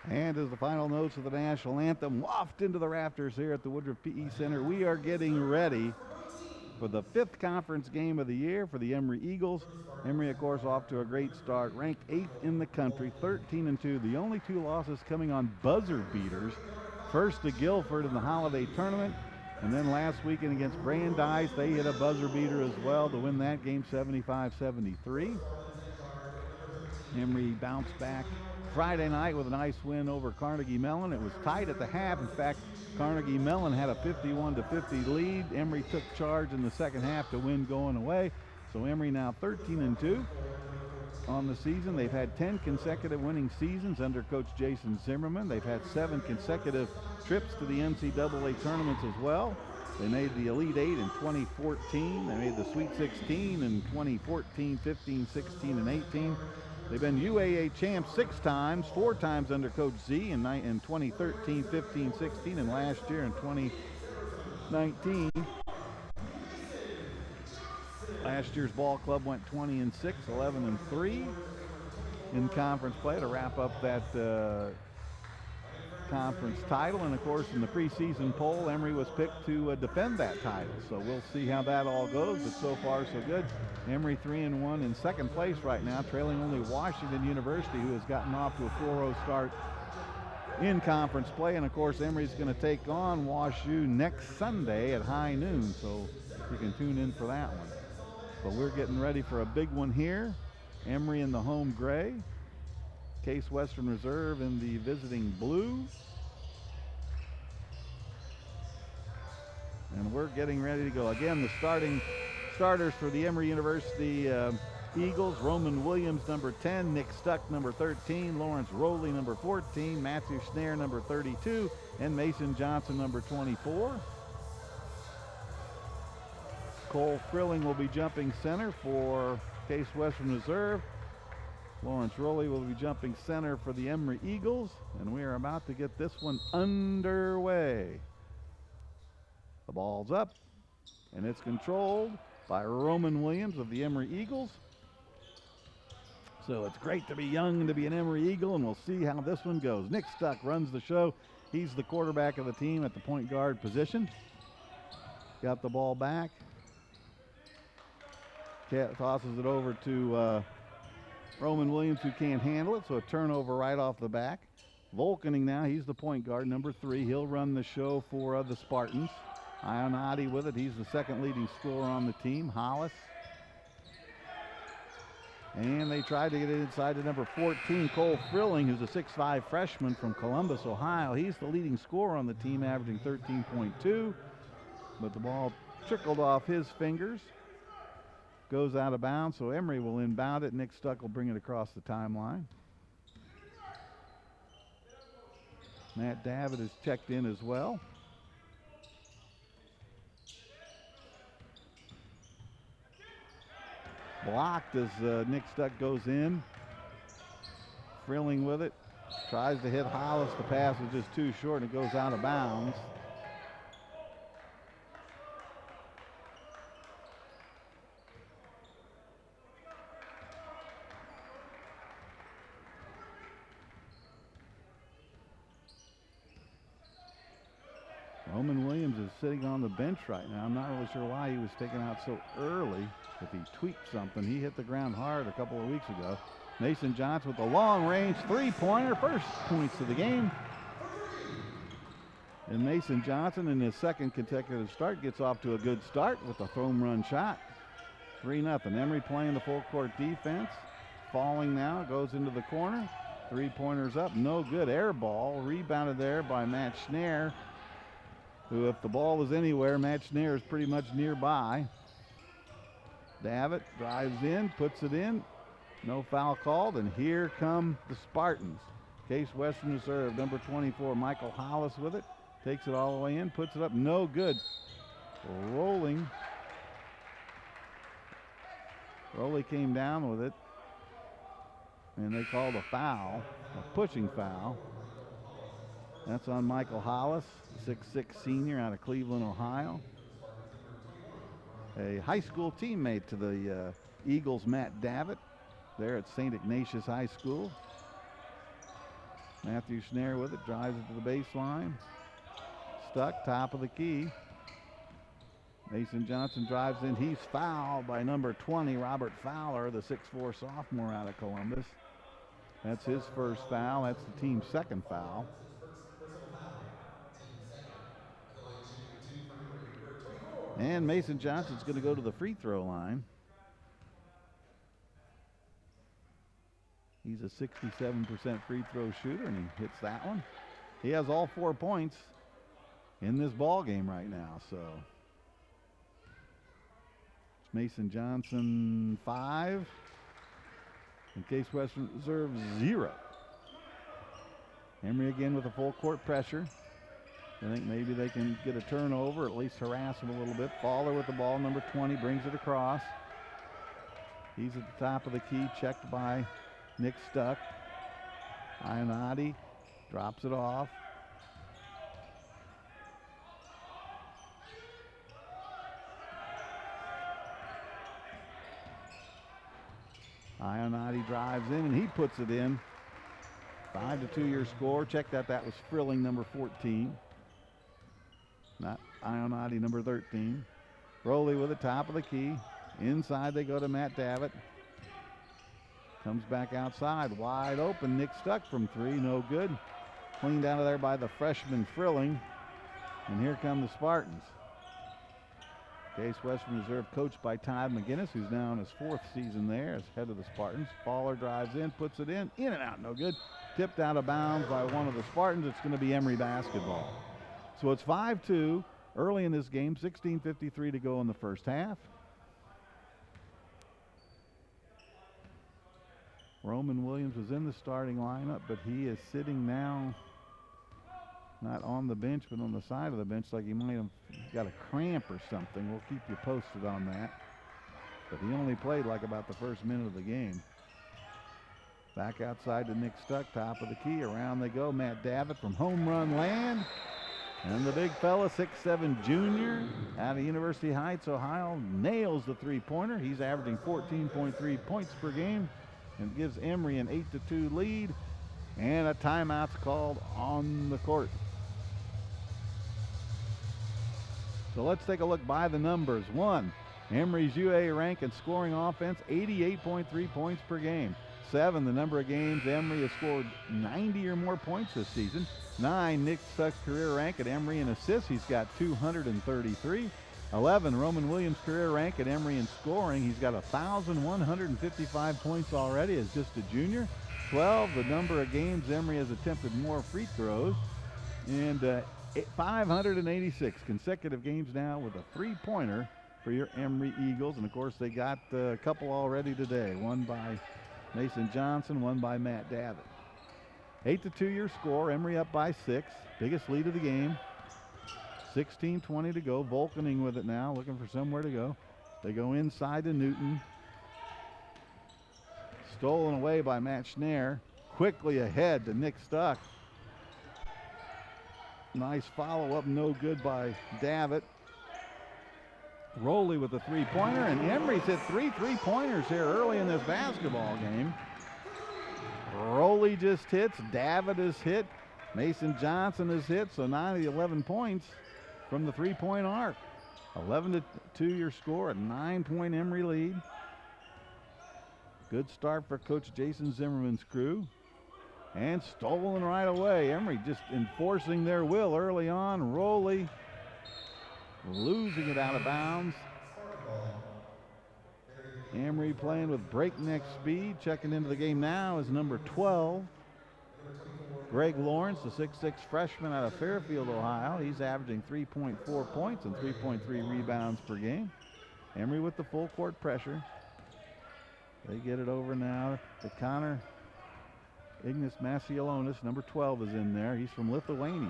And as the final notes of the national anthem waft into the rafters here at the Woodruff PE Center, we are getting ready for the 5th conference game of the year for the Emory Eagles. Emory, of course, off to a great start, ranked 8th in the country, 13-2. The only 2 losses coming on buzzer beaters. First to Guilford in the holiday tournament, and then last weekend against Brandeis, they hit a buzzer beater as well to win that game 75-73. Emory bounced back Friday night with a nice win over Carnegie Mellon. It was tight at the half. In fact, Carnegie Mellon had a 51-50 lead. Emory took charge in the second half to win going away. So Emory now 13-2 on the season. They've had 10 consecutive winning seasons under Coach Jason Zimmerman. They've had 7 consecutive trips to the NCAA tournaments as well. They made the Elite 8 in 2014. They made the Sweet 16 in 2014, 15, 16, and 18. They've been UAA champs 6 times, 4 times under Coach Z in 2013, 15, 16, and last year in 2019. Last year's ball club went 20-6, 11-3 in conference play to wrap up that conference title. And of course, in the preseason poll, Emory was picked to defend that title. So we'll see how that all goes, but so far so good. Emory 3-1 in second place right now, trailing only Washington University, who has gotten off to a 4-0 start in conference play. And of course, Emory's going to take on WashU next Sunday at high noon, so you can tune in for that one. But we're getting ready for a big one here. Emory in the home gray, Case Western Reserve in the visiting blue. And we're getting ready to go. Again, the starters for the Emory University Eagles: Roman Williams, number 10, Nick Stuck, number 13, Lawrence Rowley, number 14, Matthew Snare, number 32, and Mason Johnson, number 24. Cole Frilling will be jumping center for Case Western Reserve. Lawrence Rowley will be jumping center for the Emory Eagles, and we are about to get this one underway. The ball's up, and it's controlled by Roman Williams of the Emory Eagles. So it's great to be young and to be an Emory Eagle, and we'll see how this one goes. Nick Stuck runs the show. He's the quarterback of the team at the point guard position. Got the ball back. Tosses it over to Roman Williams, who can't handle it, so a turnover right off the back. Volkening now, he's the point guard, number 3. He'll run the show for the Spartans. Ionati with it. He's the second leading scorer on the team. Hollis. And they tried to get it inside to number 14, Cole Frilling, who's a 6'5 freshman from Columbus, Ohio. He's the leading scorer on the team, averaging 13.2. But the ball trickled off his fingers. Goes out of bounds, so Emory will inbound it. Nick Stuck will bring it across the timeline. Matt Davitt is checked in as well. Blocked as Nick Stuck goes in. Frilling with it. Tries to hit Hollis. The pass was just too short, and it goes out of bounds. Roman Williams is sitting on the bench right now. I'm not really sure why he was taken out so early. If he tweaked something, he hit the ground hard a couple of weeks ago. Mason Johnson with a long-range three-pointer, first points of the game. And Mason Johnson, in his second consecutive start, gets off to a good start with a home run shot. 3-0. Emory playing the full-court defense. Falling now, goes into the corner. Three-pointers up, no good. Air ball, rebounded there by Matt Schnare, who, if the ball was anywhere, Matt Schnare is pretty much nearby. Davitt drives in, puts it in. No foul called, and here come the Spartans. Case Western Reserve, number 24, Michael Hollis with it. Takes it all the way in, puts it up, no good. Rolling. Rowley came down with it, and they called a foul, a pushing foul. That's on Michael Hollis, 6'6 senior out of Cleveland, Ohio. A high school teammate to the Eagles, Matt Davitt, there at St. Ignatius High School. Matthew Schnare with it, drives it to the baseline. Stuck, top of the key. Mason Johnson drives in. He's fouled by number 20, Robert Fowler, the 6'4 sophomore out of Columbus. That's his first foul. That's the team's second foul. And Mason Johnson's going to go to the free throw line. He's a 67% free throw shooter, and he hits that one. He has all 4 points in this ball game right now. So it's Mason Johnson 5, and Case Western Reserve 0. Emory again with a full court pressure. I think maybe they can get a turnover, at least harass him a little bit. Fowler with the ball, number 20, brings it across. He's at the top of the key, checked by Nick Stuck. Ionati drops it off. Ionati drives in and he puts it in. 5-2 your score. Check that was Frilling, number 14. Not Ionati, number 13. Rowley with the top of the key. Inside they go to Matt Davitt. Comes back outside, wide open. Nick Stuck from 3, no good. Cleaned out of there by the freshman Frilling. And here come the Spartans. Case Western Reserve coached by Todd McGinnis, who's now in his 4th season there as head of the Spartans. Fowler drives in, puts it in and out, no good. Tipped out of bounds by one of the Spartans. It's going to be Emory basketball. So it's 5-2 early in this game, 16:53 to go in the first half. Roman Williams was in the starting lineup, but he is sitting now, not on the bench, but on the side of the bench, like he might have got a cramp or something. We'll keep you posted on that. But he only played like about the first minute of the game. Back outside to Nick Stuck, top of the key. Around they go. Matt Davitt from home run land. And the big fella, 6'7" junior out of University Heights, Ohio, nails the three-pointer. He's averaging 14.3 points per game and gives Emory an 8-2 lead. And a timeout's called on the court. So let's take a look by the numbers. 1, Emory's UA rank and scoring offense, 88.3 points per game. 7, the number of games Emory has scored 90 or more points this season. 9, Nick Stuck's career rank at Emory in assists. He's got 233. 11, Roman Williams' career rank at Emory in scoring. He's got 1,155 points already as just a junior. 12, the number of games Emory has attempted more free throws. And 586 consecutive games now with a three-pointer for your Emory Eagles. And, of course, they got a couple already today. One by Mason Johnson, one by Matt Davitt. 8-2 your score. Emory up by 6. Biggest lead of the game. 16:20 to go. Volkening with it now, looking for somewhere to go. They go inside to Newton. Stolen away by Matt Schnare. Quickly ahead to Nick Stuck. Nice follow-up, no good by Davitt. Rowley with a three-pointer, and Emory's hit 3 three-pointers here early in this basketball game. Rowley just hits, Davitt is hit, Mason Johnson is hit, so 9 of the 11 points from the three-point arc. 11-2 your score, a 9-point Emory lead. Good start for Coach Jason Zimmerman's crew. And stolen right away. Emory just enforcing their will early on. Rowley losing it out of bounds. Emory playing with breakneck speed. Checking into the game now is number 12. Greg Lawrence, the 6'6" freshman out of Fairfield, Ohio. He's averaging 3.4 points and 3.3 rebounds per game. Emory with the full court pressure. They get it over now to Connor Ignas Maciolonis, number 12, is in there. He's from Lithuania.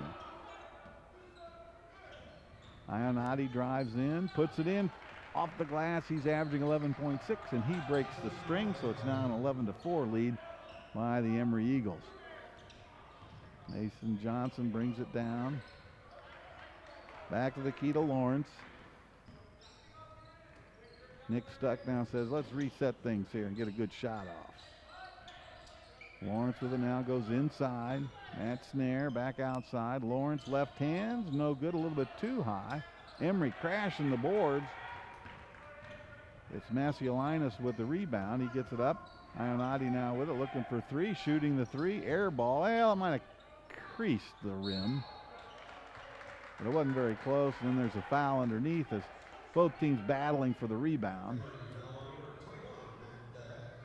Ionati drives in, puts it in off the glass. He's averaging 11.6, and he breaks the string, so it's now an 11-4 lead by the Emory Eagles. Mason Johnson brings it down. Back to the key to Lawrence. Nick Stuck now says, let's reset things here and get a good shot off. Lawrence with it now, goes inside. Matt Snare back outside. Lawrence left hands, no good, a little bit too high. Emory crashing the boards. It's Masiolinas with the rebound. He gets it up. Ionati now with it, looking for three, shooting the three. Air ball. Well, it might have creased the rim, but it wasn't very close. And then there's a foul underneath as both teams battling for the rebound.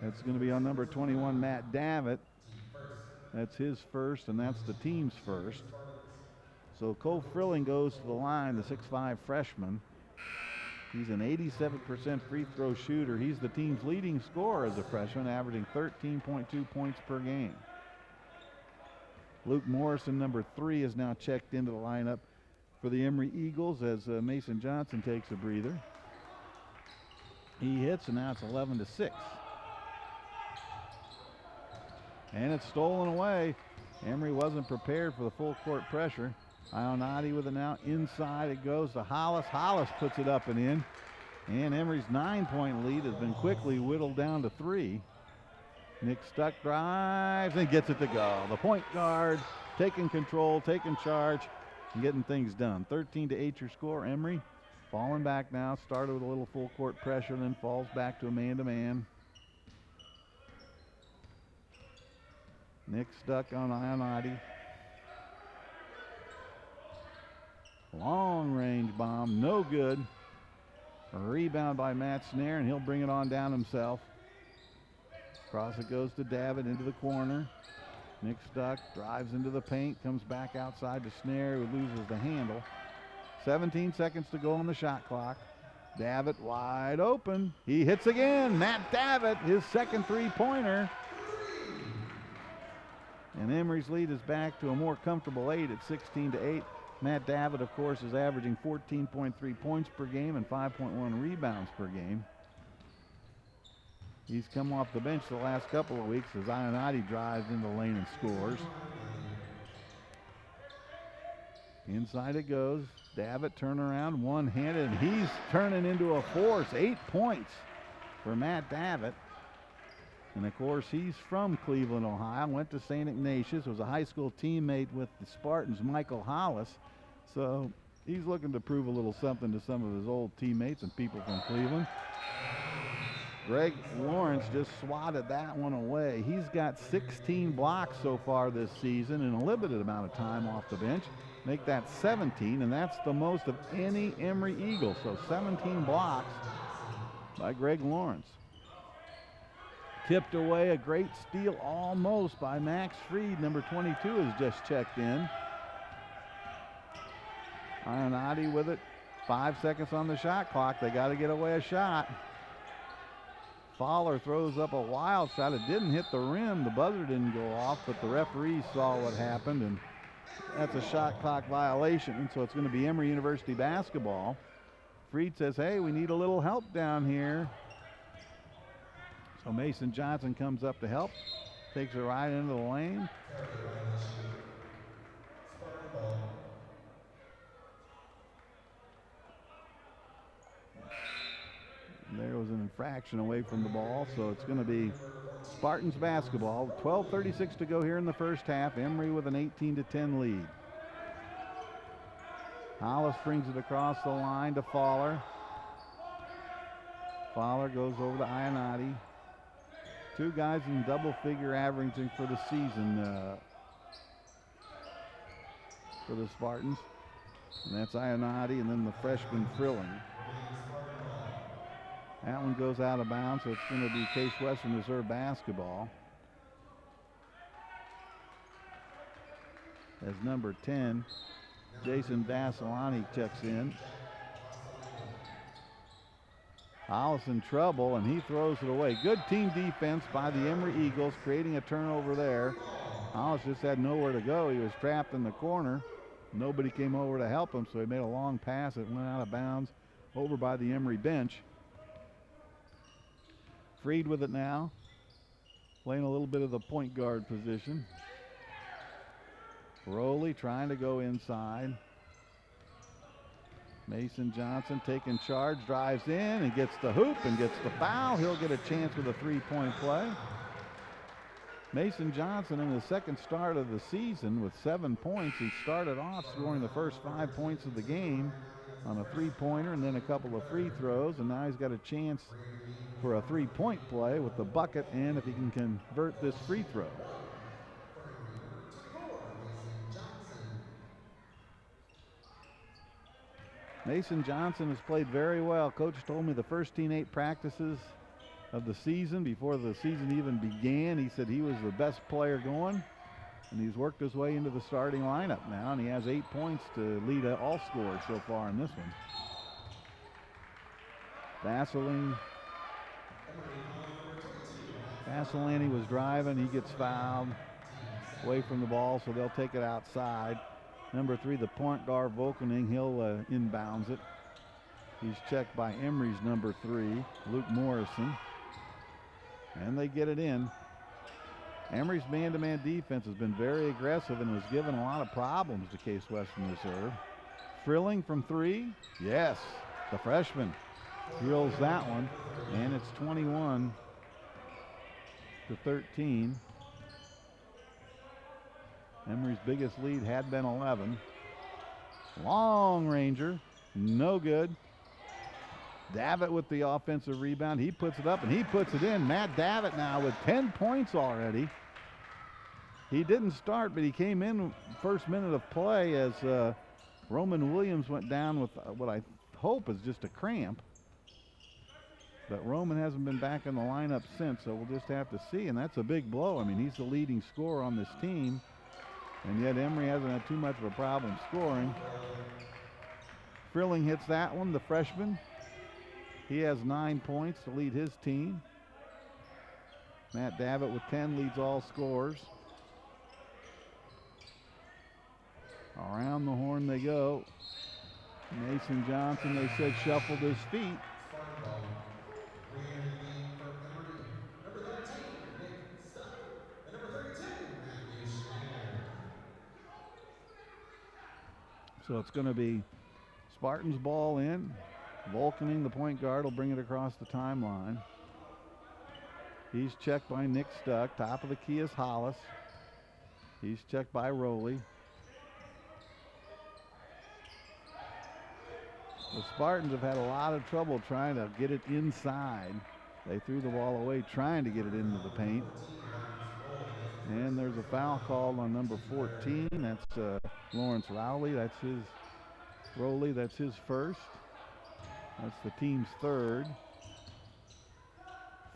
That's going to be on number 21, Matt Davitt. That's his first, and that's the team's first. So Cole Frilling goes to the line, the 6'5" freshman. He's an 87% free throw shooter. He's the team's leading scorer as a freshman, averaging 13.2 points per game. Luke Morrison, number 3, is now checked into the lineup for the Emory Eagles as Mason Johnson takes a breather. He hits, and now it's 11-6. And it's stolen away. Emory wasn't prepared for the full court pressure. Ionati with it now. Inside it goes to Hollis. Hollis puts it up and in. And Emory's 9-point lead has been quickly whittled down to 3. Nick Stuck drives and gets it to go. The point guard taking control, taking charge, and getting things done. 13-8 your score. Emory falling back now. Started with a little full court pressure, then falls back to a man-to-man. Nick Stuck on Ionati. Long range bomb, no good. A rebound by Matt Snare, and he'll bring it on down himself. Across it goes to Davitt into the corner. Nick Stuck drives into the paint, comes back outside to Snare, who loses the handle. 17 seconds to go on the shot clock. Davitt wide open. He hits again. Matt Davitt, his second three-pointer. And Emory's lead is back to a more comfortable 8 at 16-8. Matt Davitt, of course, is averaging 14.3 points per game and 5.1 rebounds per game. He's come off the bench the last couple of weeks as Ionati drives into the lane and scores. Inside it goes. Davitt turnaround, one-handed, and he's turning into a force. 8 points for Matt Davitt. And of course, he's from Cleveland, Ohio, went to St. Ignatius, was a high school teammate with the Spartans, Michael Hollis. So he's looking to prove a little something to some of his old teammates and people from Cleveland. Greg Lawrence just swatted that one away. He's got 16 blocks so far this season in a limited amount of time off the bench. Make that 17, and that's the most of any Emory Eagle. So 17 blocks by Greg Lawrence. Tipped away, a great steal almost by Max Freed. Number 22 has just checked in. Ionati with it. 5 seconds on the shot clock. They got to get away a shot. Fowler throws up a wild shot. It didn't hit the rim. The buzzer didn't go off, but the referee saw what happened, and that's a shot clock violation. And so it's going to be Emory University basketball. Freed says, hey, we need a little help down here. So Mason Johnson comes up to help, takes it right into the lane. And there was an infraction away from the ball, so it's going to be Spartans basketball. 12:36 to go here in the first half. Emory with an 18-10 lead. Hollis brings it across the line to Fowler. Fowler goes over to Ionati. 2 guys in double figure averaging for the season for the Spartans. And that's Ionati and then the freshman Frilling. That one goes out of bounds, so it's going to be Case Western Reserve basketball. As number 10, Jason Vasilani checks in. Hollis in trouble, and he throws it away. Good team defense by the Emory Eagles, creating a turnover there. Hollis just had nowhere to go. He was trapped in the corner. Nobody came over to help him, so he made a long pass that went out of bounds over by the Emory bench. Freed with it now, playing a little bit of the point guard position. Rowley trying to go inside. Mason Johnson taking charge, drives in and gets the hoop and gets the foul. He'll get a chance with a three-point play. Mason Johnson in the second start of the season with 7 points. He started off scoring the first 5 points of the game on a three-pointer and then a couple of free throws, and now he's got a chance for a three-point play with the bucket and if he can convert this free throw. Mason Johnson has played very well. Coach told me the first 8 practices of the season, before the season even began, he said he was the best player going, and he's worked his way into the starting lineup now, and he has 8 points to lead all scorers so far in this one. Vasilani was driving. He gets fouled away from the ball, so they'll take it outside. Number 3, the point guard, Volkening, he'll inbounds it. He's checked by Emory's number 3, Luke Morrison. And they get it in. Emory's man-to-man defense has been very aggressive and has given a lot of problems to Case Western Reserve. Frilling from 3. Yes, the freshman drills that one. And it's 21-13. Emory's biggest lead had been 11. Long ranger, no good. Davitt with the offensive rebound. He puts it up and he puts it in. Matt Davitt now with 10 points already. He didn't start, but he came in first minute of play as Roman Williams went down with what I hope is just a cramp. But Roman hasn't been back in the lineup since, so we'll just have to see. And that's a big blow. I mean, he's the leading scorer on this team. And yet Emory hasn't had too much of a problem scoring. Frilling hits that one, the freshman. He has 9 points to lead his team. Matt Davitt with 10 leads all scorers. Around the horn they go. Mason Johnson, they said, shuffled his feet. So it's going to be Spartans ball in. Volkening, the point guard, will bring it across the timeline. He's checked by Nick Stuck. Top of the key is Hollis. He's checked by Rowley. The Spartans have had a lot of trouble trying to get it inside. They threw the ball away trying to get it into the paint. And there's a foul called on number 14. That's Lawrence Rowley. That's his Rowley. That's his first. That's the team's third.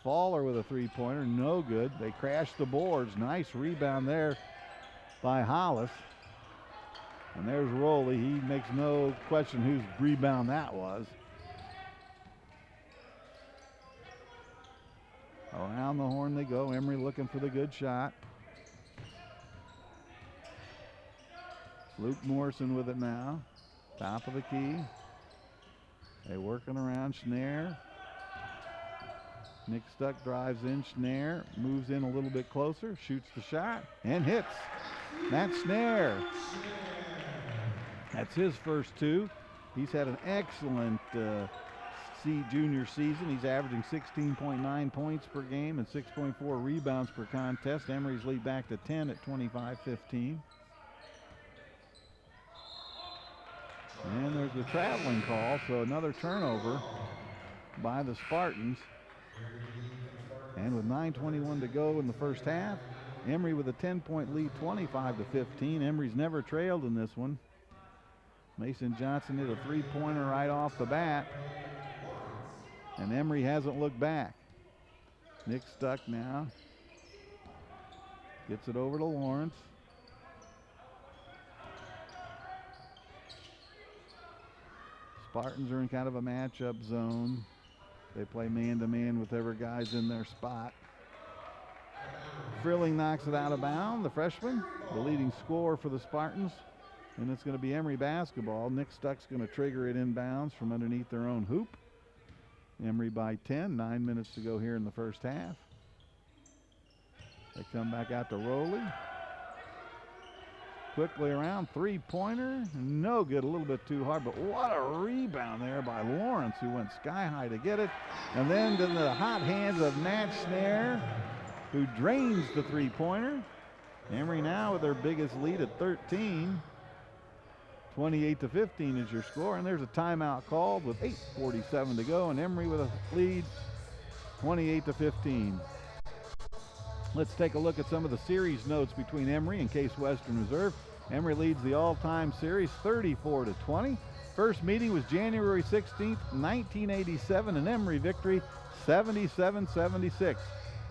Fowler with a three-pointer, no good. They crashed the boards. Nice rebound there by Hollis. And there's Rowley. He makes no question whose rebound that was. Around the horn they go. Emory looking for the good shot. Luke Morrison with it now. Top of the key. They working around Schnare. Nick Stuck drives in. Schnare moves in a little bit closer, shoots the shot, and hits. That's Schnare. That's his first 2. He's had an excellent junior season. He's averaging 16.9 points per game and 6.4 rebounds per contest. Emory's lead back to 10 at 25-15. And there's a traveling call, so another turnover by the Spartans. And with 9:21 to go in the first half, Emory with a 10-point lead, 25-15. Emory's never trailed in this one. Mason Johnson hit a three-pointer right off the bat, and Emory hasn't looked back. Nick Stuck now gets it over to Lawrence. Spartans are in kind of a matchup zone. They play man-to-man with every guy's in their spot. Frilling knocks it out of bounds, the freshman, the leading scorer for the Spartans. And it's going to be Emory basketball. Nick Stuck's going to trigger it inbounds from underneath their own hoop. Emory by 10, 9 minutes to go here in the first half. They come back out to Rowley. Quickly around, three-pointer, no good, a little bit too hard, but what a rebound there by Lawrence, who went sky high to get it. And then to the hot hands of Nat Schnare, who drains the three-pointer. Emory now with their biggest lead at 13. 28-15 is your score, and there's a timeout called with 8:47 to go, and Emory with a lead, 28-15. Let's take a look at some of the series notes between Emory and Case Western Reserve. Emory leads the all-time series 34-20. First meeting was January 16th, 1987, an Emory victory, 77-76.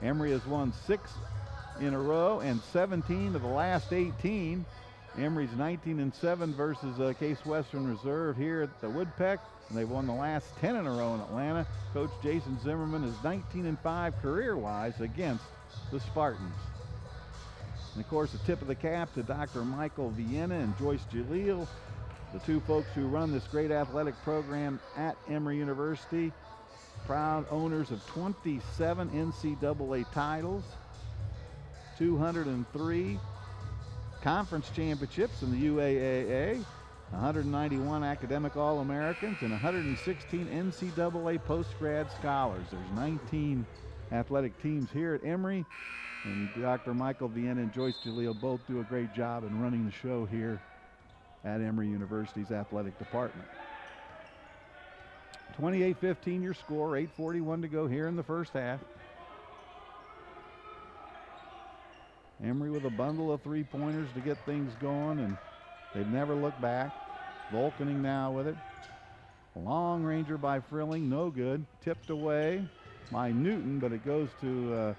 Emory has won 6 in a row and 17 of the last 18. Emory's 19-7 versus Case Western Reserve here at the Woodpeck, and they've won the last 10 in a row in Atlanta. Coach Jason Zimmerman is 19-5 career-wise against the Spartans. And of course, a tip of the cap to Dr. Michael Vienna and Joyce Jalil, the two folks who run this great athletic program at Emory University. Proud owners of 27 NCAA titles, 203 conference championships in the UAAA, 191 academic All-Americans, and 116 NCAA post-grad scholars. There's 19 athletic teams here at Emory, and Dr. Michael Vienna and Joyce Jalil both do a great job in running the show here at Emory University's athletic department. 28-15 your score, 8:41 to go here in the first half. Emory with a bundle of three-pointers to get things going, and they've never looked back. Volkening now with it. Long ranger by Frilling, no good. Tipped away by Newton, but it goes to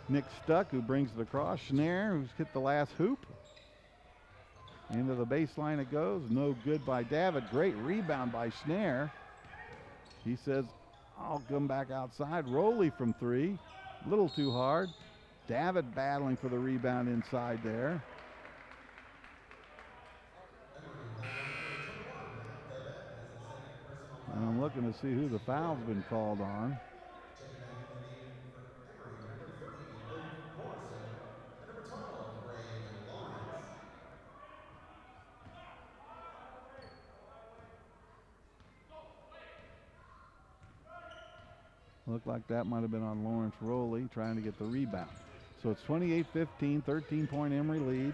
Nick Stuck, who brings it across. Schnare, who's hit the last hoop. Into the baseline it goes, no good by David. Great rebound by Schnare. He says, I'll come back outside. Rowley from three, a little too hard. David battling for the rebound inside there. And I'm looking to see who the foul's been called on. Looked like that might have been on Lawrence Rowley trying to get the rebound. So it's 28-15, 13-point Emory lead.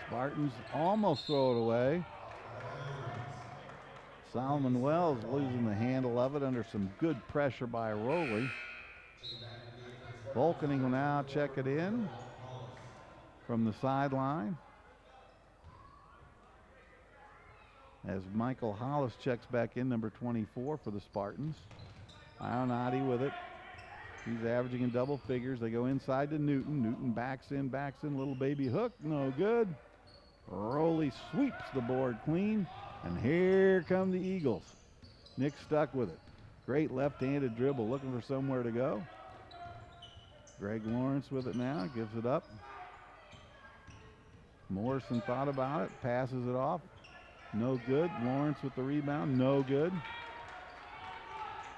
Spartans almost throw it away. Solomon Wells losing the handle of it under some good pressure by Rowley. Volkening will now check it in from the sideline. As Michael Hollis checks back in, number 24 for the Spartans. Ionati with it. He's averaging in double figures. They go inside to Newton. Newton backs in, little baby hook, no good. Rowley sweeps the board clean, and here come the Eagles. Nick Stuck with it. Great left-handed dribble, looking for somewhere to go. Greg Lawrence with it now, gives it up. Morrison thought about it, passes it off. No good. Lawrence with the rebound, no good.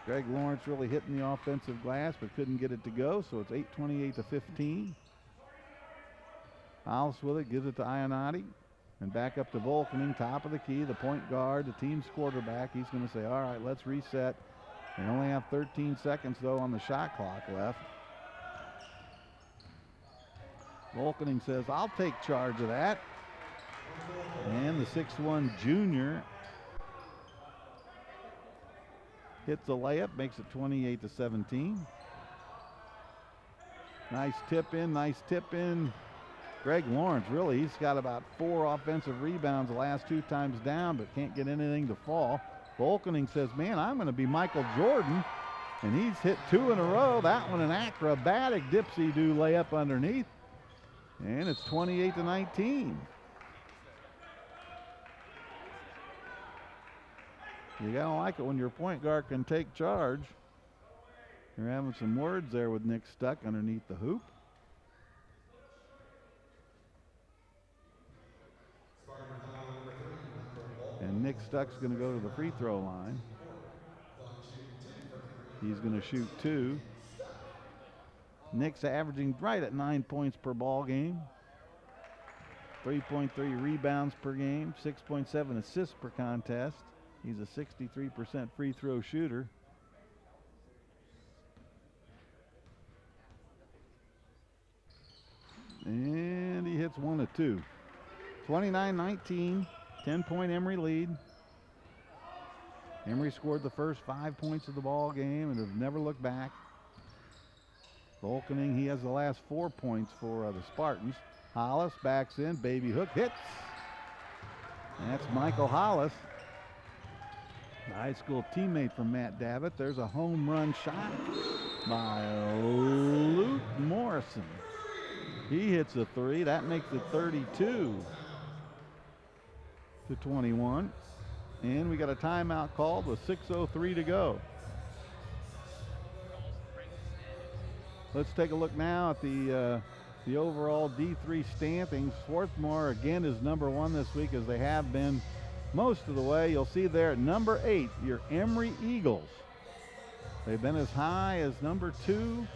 Greg Lawrence really hitting the offensive glass, but couldn't get it to go, so it's 8:28-15. Hollis with it, gives it to Ionati, and back up to Volkening, top of the key, the point guard, the team's quarterback. He's going to say, all right, let's reset. They only have 13 seconds, though, on the shot clock left. Volkening says, I'll take charge of that. And the 6'1" junior hits a layup, makes it 28-17. Nice tip in. Greg Lawrence, really, he's got about 4 offensive rebounds the last 2 times down, but can't get anything to fall. Volkening says, man, I'm going to be Michael Jordan. And he's hit 2 in a row. That one an acrobatic dipsy-do layup underneath. And it's 28-19. You gotta like it when your point guard can take charge. You're having some words there with Nick Stuck underneath the hoop. And Nick Stuck's gonna go to the free throw line. He's gonna shoot 2. Nick's averaging right at 9 points per ball game. 3.3 rebounds per game, 6.7 assists per contest. He's a 63% free throw shooter. And he hits one of two. 29-19, 10-point Emory lead. Emory scored the first 5 points of the ball game and have never looked back. Volkening, he has the last 4 points for the Spartans. Hollis backs in, baby hook, hits. And that's Michael Hollis, the high school teammate from Matt Davitt. There's a home run shot by Luke Morrison. He hits a three. That makes it 32-21. And we got a timeout called with 6:03 to go. Let's take a look now at the overall D3 standings. Swarthmore again is number 1 this week, as they have been most of the way. You'll see there at number 8, your Emory Eagles. They've been as high as number 2.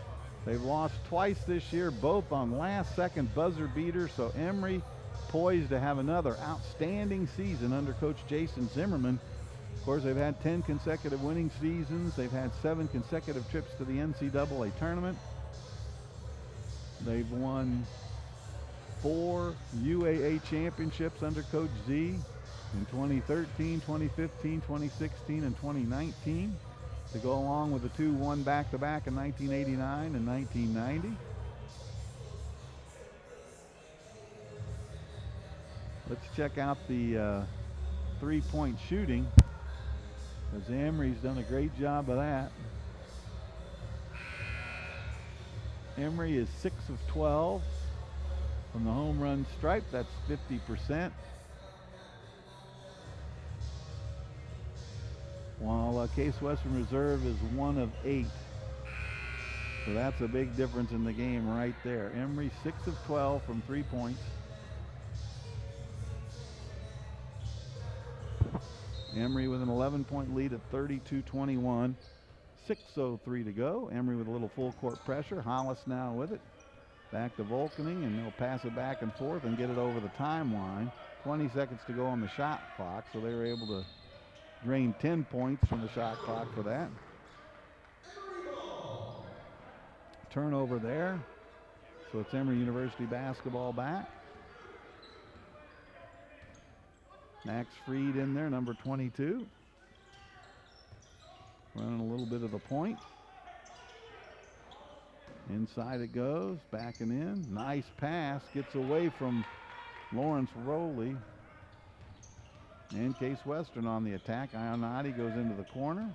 They've lost twice this year, both on last-second buzzer beaters. So Emory poised to have another outstanding season under Coach Jason Zimmerman. Of course, they've had 10 consecutive winning seasons. They've had 7 consecutive trips to the NCAA tournament. They've won 4 UAA championships under Coach Z in 2013, 2015, 2016, and 2019, to go along with the 2 won back-to-back in 1989 and 1990. Let's check out the 3-point shooting, as Emory's done a great job of that. Emory is 6 of 12 from the home run stripe. That's 50%. While Case Western Reserve is 1 of 8. So that's a big difference in the game right there. Emory 6 of 12 from 3 points. Emory with an 11-point lead at 32-21. 6:03 to go. Emory with a little full court pressure. Hollis now with it. Back to Volkening, and they'll pass it back and forth and get it over the timeline. 20 seconds to go on the shot clock, so they were able to drain 10 points from the shot clock for that. Turnover there. So it's Emory University basketball back. Max Freed in there, number 22. Running a little bit of the point. Inside it goes, backing in. Nice pass, gets away from Lawrence Rowley. And Case Western on the attack. Ionati goes into the corner.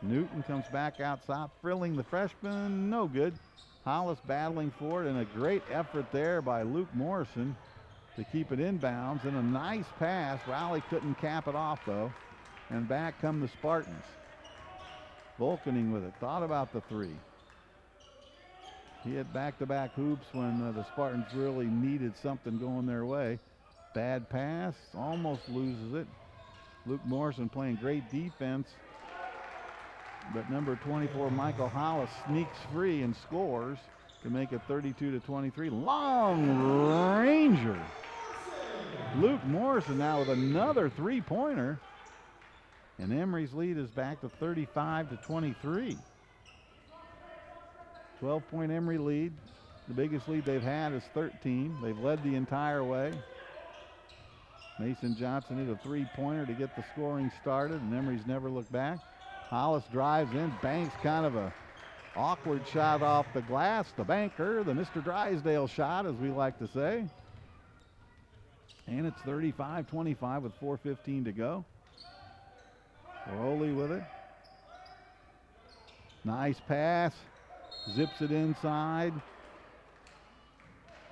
Newton comes back outside, frilling the freshman, no good. Hollis battling for it, and a great effort there by Luke Morrison to keep it inbounds, and a nice pass. Rowley couldn't cap it off though. And back come the Spartans. Volkening with it, thought about the 3. He had back-to-back hoops when the Spartans really needed something going their way. Bad pass, almost loses it. Luke Morrison playing great defense. But number 24, Michael Hollis, sneaks free and scores to make it 32-23. Long ranger. Luke Morrison now with another 3-pointer. And Emory's lead is back to 35-23. 12-point Emory lead. The biggest lead they've had is 13. They've led the entire way. Mason Johnson hit a 3-pointer to get the scoring started, and Emory's never looked back. Hollis drives in, banks kind of a awkward shot off the glass. The banker, the Mr. Drysdale shot, as we like to say. And it's 35-25 with 4:15 to go. Rowley with it. Nice pass. Zips it inside.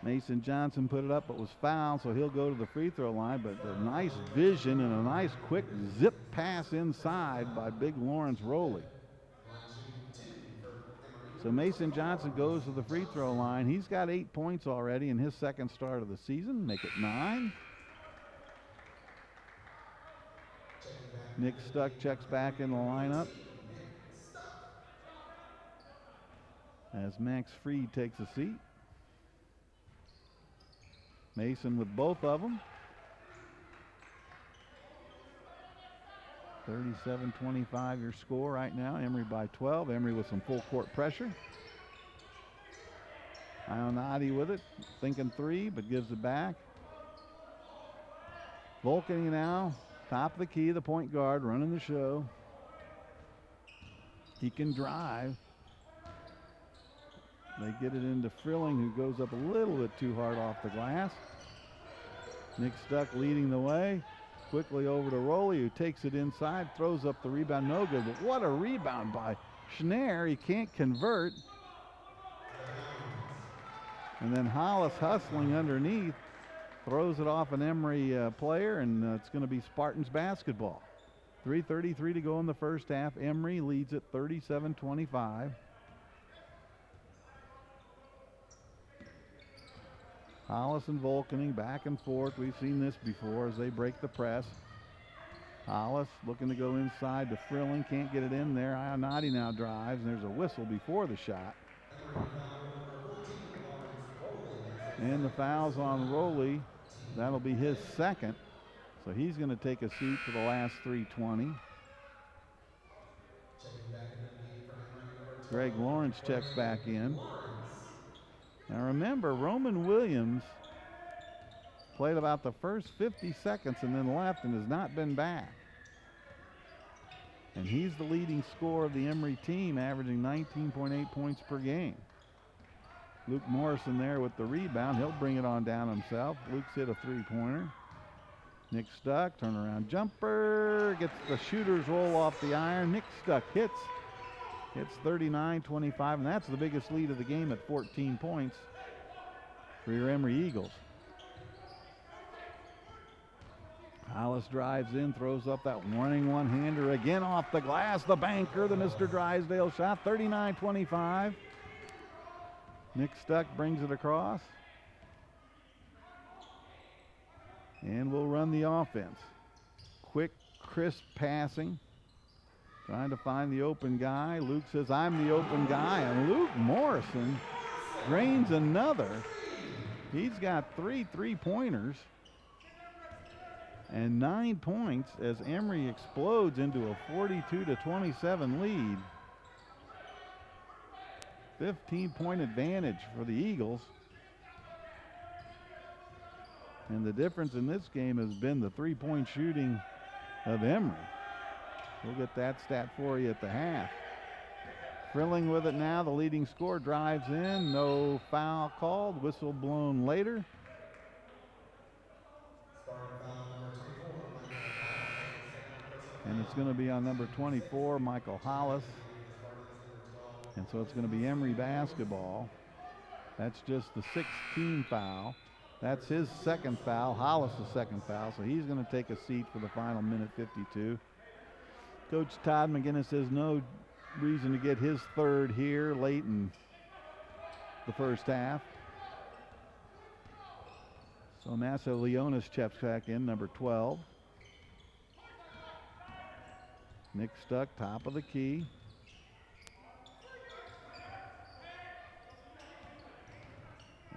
Mason Johnson put it up, but was fouled, so he'll go to the free throw line. But a nice vision and a nice quick zip pass inside by big Lawrence Rowley. So Mason Johnson goes to the free throw line. He's got 8 points already in his second start of the season. Make it 9. Nick Stuck checks back in the lineup as Max Freed takes a seat. Mason with both of them. 37-25 your score right now. Emory by 12. Emory with some full court pressure. Ionati with it, thinking three, but gives it back. Volkany now, top of the key, the point guard, running the show. He can drive. They get it into Frilling, who goes up a little bit too hard off the glass. Nick Stuck leading the way. Quickly over to Rowley, who takes it inside, throws up the rebound, no good. But what a rebound by Schnarr. He can't convert. And then Hollis hustling underneath, throws it off an Emory player, and it's going to be Spartans basketball. 3:33 to go in the first half. Emory leads at 37-25. Hollis and Volkany back and forth. We've seen this before as they break the press. Hollis looking to go inside to Frilling, can't get it in there. Ionati now drives, and there's a whistle before the shot. And the foul's on Rowley. That'll be his second. So he's going to take a seat for the last 3:20. Greg Lawrence checks back in. Now remember, Roman Williams played about the first 50 seconds and then left and has not been back. And he's the leading scorer of the Emory team, averaging 19.8 points per game. Luke Morrison there with the rebound. He'll bring it on down himself. Luke's hit a three-pointer. Nick Stuck, turnaround jumper. Gets the shooter's roll off the iron. Nick Stuck hits 39-25, and that's the biggest lead of the game at 14 points for your Emory Eagles. Hollis drives in, throws up that warning one-hander again off the glass. The banker, the Mr. Drysdale shot, 39-25. Nick Stuck brings it across. And we'll run the offense. Quick, crisp passing. Trying to find the open guy. Luke says, I'm the open guy. And Luke Morrison drains another. He's got three three-pointers and 9 points as Emory explodes into a 42-27 lead. 15-point advantage for the Eagles. And the difference in this game has been the three-point shooting of Emory. We'll get that stat for you at the half. Frilling with it now, the leading scorer drives in. No foul called, whistle blown later. And it's going to be on number 24, Michael Hollis. And so it's going to be Emory basketball. That's just the 16th foul. That's his second foul, Hollis' second foul, so he's going to take a seat for the final minute 52. Coach Todd McGinnis says no reason to get his third here late in the first half. So Massa Leonis checks back in, number 12. Nick Stuck, top of the key.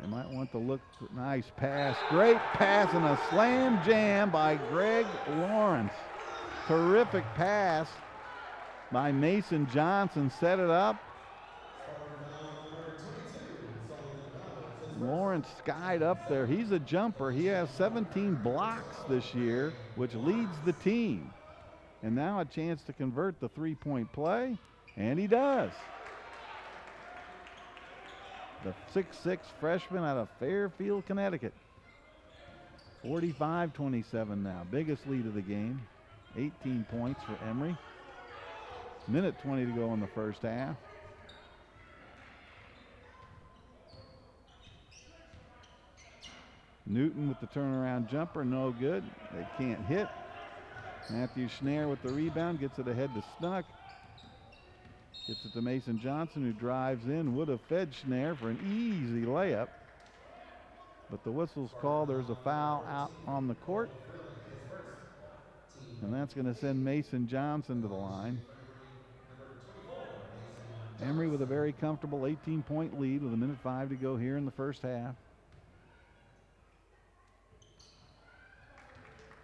They might want to look. Nice pass. Great pass and a slam jam by Greg Lawrence. Terrific pass by Mason Johnson. Set it up. Lawrence skied up there. He's a jumper. He has 17 blocks this year, which leads the team. And now a chance to convert the three-point play, and he does. The 6'6" freshman out of Fairfield, Connecticut. 45-27 now. Biggest lead of the game. 18 points for Emory. Minute 20 to go in the first half. Newton with the turnaround jumper, no good. They can't hit. Matthew Schnarr with the rebound, gets it ahead to Snuck. Gets it to Mason Johnson, who drives in. Would have fed Schnarr for an easy layup. But the whistle's called. There's a foul out on the court. And that's going to send Mason Johnson to the line. Emory with a very comfortable 18-point lead with a minute 5 to go here in the first half.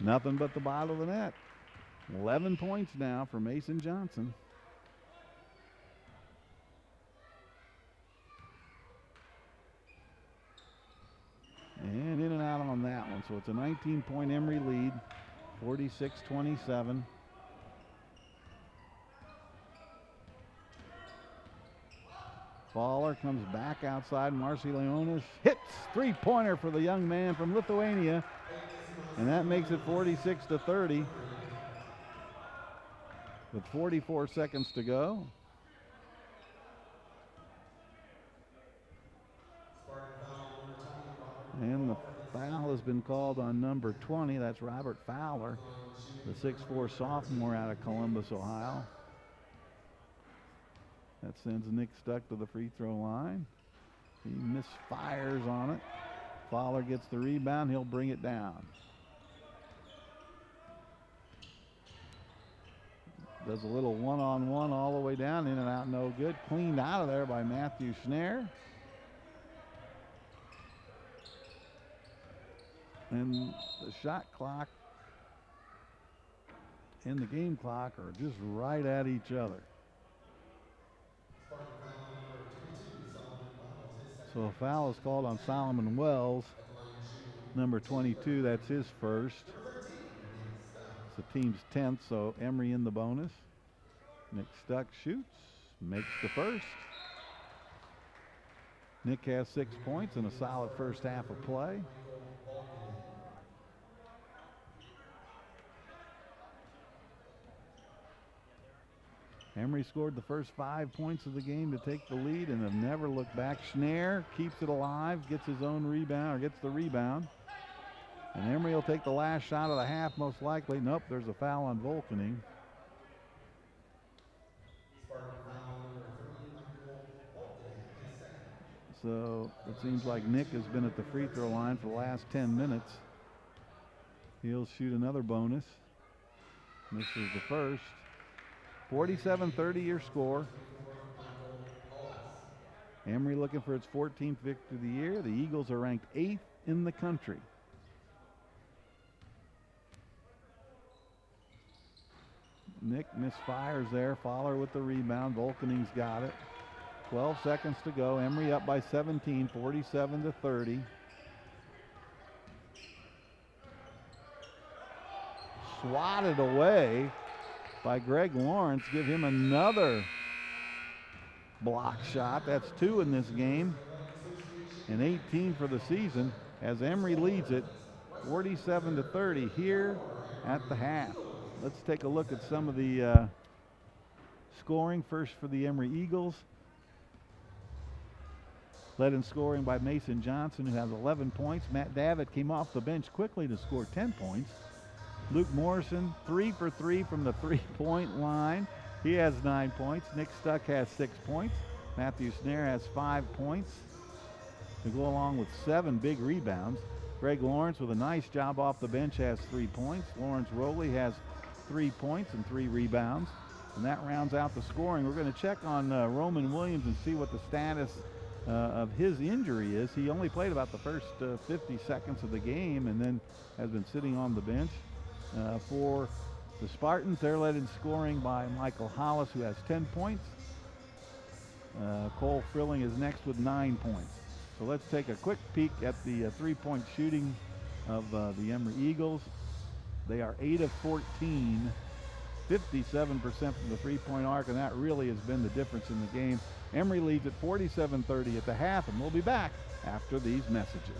Nothing but the bottom of the net. 11 points now for Mason Johnson. it's a 19-point Emory lead, 46-27. Fowler comes back outside. Marcy Leonis hits three-pointer for the young man from Lithuania, and that makes it 46-30 with 44 seconds to go. And the foul has been called on number 20. That's Robert Fowler, the 6'4" sophomore out of Columbus, Ohio. That sends Nick Stuck to the free throw line. He misfires on it. Fowler gets the rebound. He'll bring it down. Does a little one-on-one all the way down, in and out, no good. Cleaned out of there by Matthew Schnare. And the shot clock and the game clock are just right at each other. So a foul is called on Solomon Wells, number 22. That's his first. It's the team's 10th, so Emory in the bonus. Nick Stuck shoots, makes the first. Nick has 6 points in a solid first half of play. Emory scored the first 5 points of the game to take the lead and have never looked back. Schnare keeps it alive, gets his own rebound, or gets the rebound. And Emory will take the last shot of the half, most likely. Nope, there's a foul on Volkening. So it seems like Nick has been at the free throw line for the last 10 minutes. He'll shoot another bonus. This is the first. 47-30 your score. Emory looking for its 14th victory of the year. The Eagles are ranked 8th in the country. Nick misfires there. Fowler with the rebound. Volkening's got it. 12 seconds to go. Emory up by 17, 47-30. Swatted away by Greg Lawrence. Give him another block shot. That's 2 in this game and 18 for the season as Emory leads it 47-30 here at the half. Let's take a look at some of the scoring. First for the Emory Eagles. Led in scoring by Mason Johnson, who has 11 points. Matt Davitt came off the bench quickly to score 10 points. Luke Morrison, 3 for 3 from the three-point line. He has 9 points. Nick Stuck has 6 points. Matthew Schnare has 5 points to go along with 7 big rebounds. Greg Lawrence with a nice job off the bench has 3 points. Lawrence Rowley has 3 points and 3 rebounds. And that rounds out the scoring. We're going to check on Roman Williams and see what the status of his injury is. He only played about the first 50 seconds of the game and then has been sitting on the bench. For the Spartans, they're led in scoring by Michael Hollis, who has 10 points. Cole Frilling is next with 9 points. So let's take a quick peek at the three-point shooting of the Emory Eagles. They are 8 of 14, 57% from the three-point arc, and that really has been the difference in the game. Emory leads at 47-30 at the half, and we'll be back after these messages.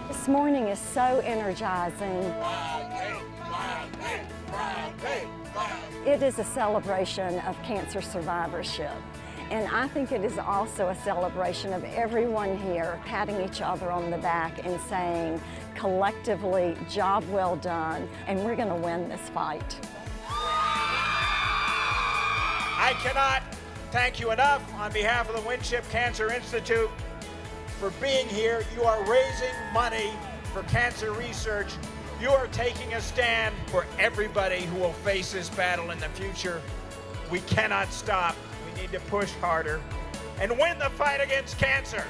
This morning is so energizing. It is a celebration of cancer survivorship. And I think it is also a celebration of everyone here patting each other on the back and saying, collectively, job well done, and we're going to win this fight. I cannot thank you enough on behalf of the Winship Cancer Institute for being here. You are raising money for cancer research. You are taking a stand for everybody who will face this battle in the future. We cannot stop. We need to push harder and win the fight against cancer.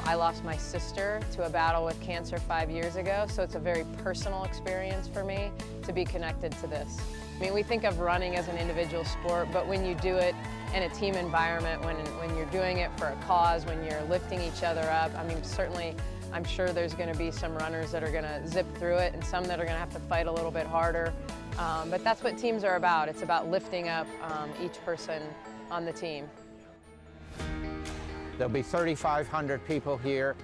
I lost my sister to a battle with cancer 5 years ago, so it's a very personal experience for me to be connected to this. I mean, we think of running as an individual sport, but when you do it in a team environment, when you're doing it for a cause, when you're lifting each other up, I mean, certainly I'm sure there's going to be some runners that are going to zip through it and some that are going to have to fight a little bit harder. But that's what teams are about. It's about lifting up each person on the team. There'll be 3,500 people here.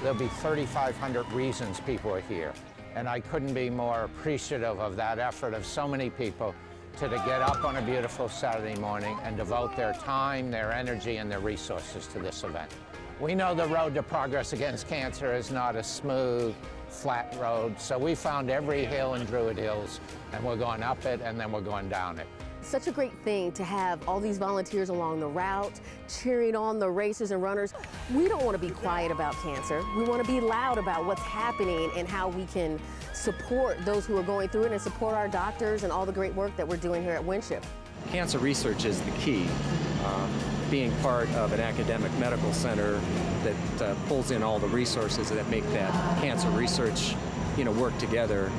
There'll be 3,500 reasons people are here. And I couldn't be more appreciative of that effort of so many people to get up on a beautiful Saturday morning and devote their time, their energy, and their resources to this event. We know the road to progress against cancer is not a smooth, flat road, so we found every hill in Druid Hills, and we're going up it, and then we're going down it. Such a great thing to have all these volunteers along the route, cheering on the racers and runners. We don't want to be quiet about cancer. We want to be loud about what's happening and how we can support those who are going through it and support our doctors and all the great work that we're doing here at Winship. Cancer research is the key. Being part of an academic medical center that pulls in all the resources that make that cancer research, work together,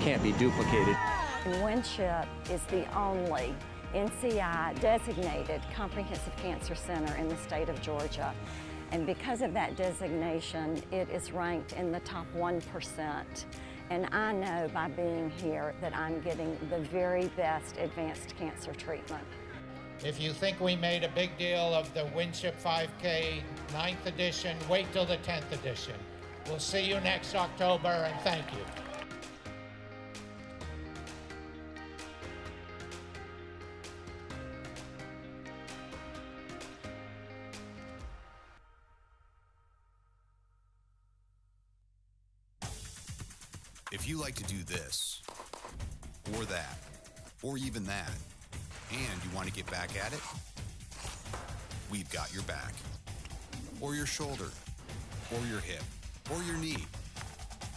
can't be duplicated. Winship is the only NCI designated comprehensive cancer center in the state of Georgia. And because of that designation, it is ranked in the top 1%. And I know by being here that I'm getting the very best advanced cancer treatment. If you think we made a big deal of the Winship 5K 9th edition, wait till the 10th edition. We'll see you next October, and thank you. If you like to do this, or that, or even that, and you want to get back at it, we've got your back. Or your shoulder, or your hip, or your knee.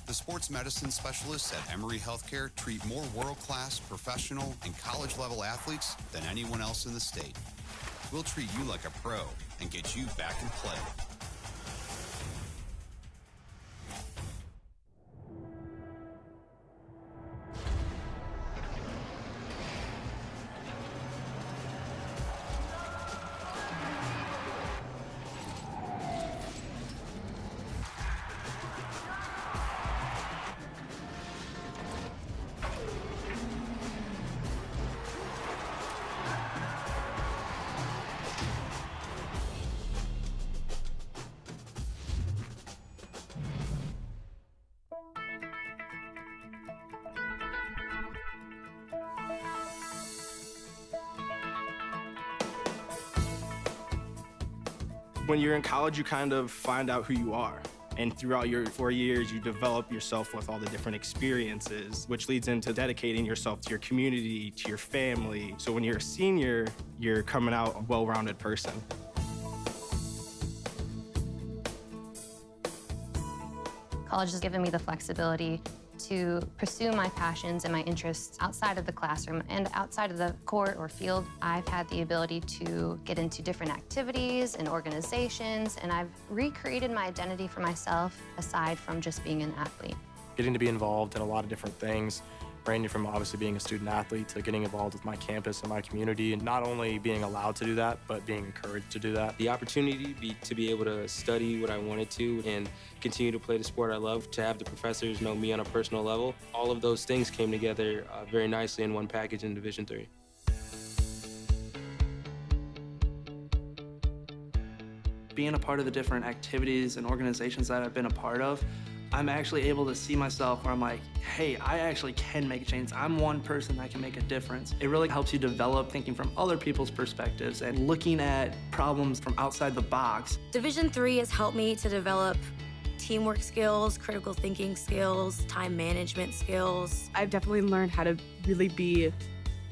The sports medicine specialists at Emory Healthcare treat more world-class, professional, and college-level athletes than anyone else in the state. We'll treat you like a pro and get you back in play. When you're in college, you kind of find out who you are. And throughout your 4 years, you develop yourself with all the different experiences, which leads into dedicating yourself to your community, to your family. So when you're a senior, you're coming out a well-rounded person. College has given me the flexibility to pursue my passions and my interests outside of the classroom and outside of the court or field. I've had the ability to get into different activities and organizations, and I've recreated my identity for myself aside from just being an athlete. Getting to be involved in a lot of different things, ranging from obviously being a student athlete to getting involved with my campus and my community, and not only being allowed to do that, but being encouraged to do that. The opportunity to be able to study what I wanted to and continue to play the sport I love, to have the professors know me on a personal level, all of those things came together very nicely in one package in Division III. Being a part of the different activities and organizations that I've been a part of, I'm actually able to see myself where I'm like, hey, I actually can make a change. I'm one person that can make a difference. It really helps you develop thinking from other people's perspectives and looking at problems from outside the box. Division III has helped me to develop teamwork skills, critical thinking skills, time management skills. I've definitely learned how to really be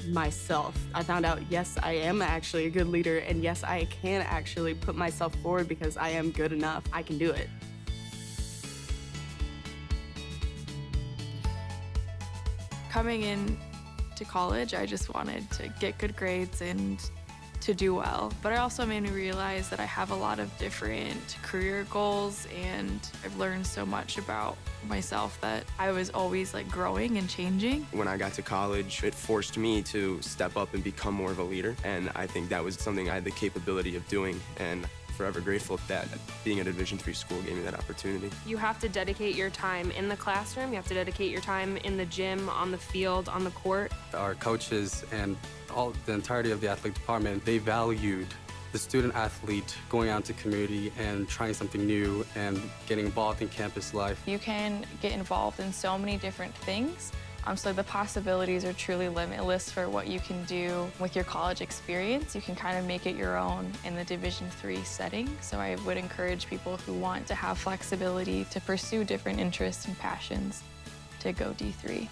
myself. I found out, yes, I am actually a good leader, and yes, I can actually put myself forward because I am good enough. I can do it. Coming in to college, I just wanted to get good grades and to do well. But it also made me realize that I have a lot of different career goals, and I've learned so much about myself that I was always like growing and changing. When I got to college, it forced me to step up and become more of a leader, and I think that was something I had the capability of doing, and forever grateful that being at a Division III school gave me that opportunity. You have to dedicate your time in the classroom, you have to dedicate your time in the gym, on the field, on the court. Our coaches and the entirety of the athletic department, they valued the student athlete going out to community and trying something new and getting involved in campus life. You can get involved in so many different things. So the possibilities are truly limitless for what you can do with your college experience. You can kind of make it your own in the Division III setting. So I would encourage people who want to have flexibility to pursue different interests and passions to go D3.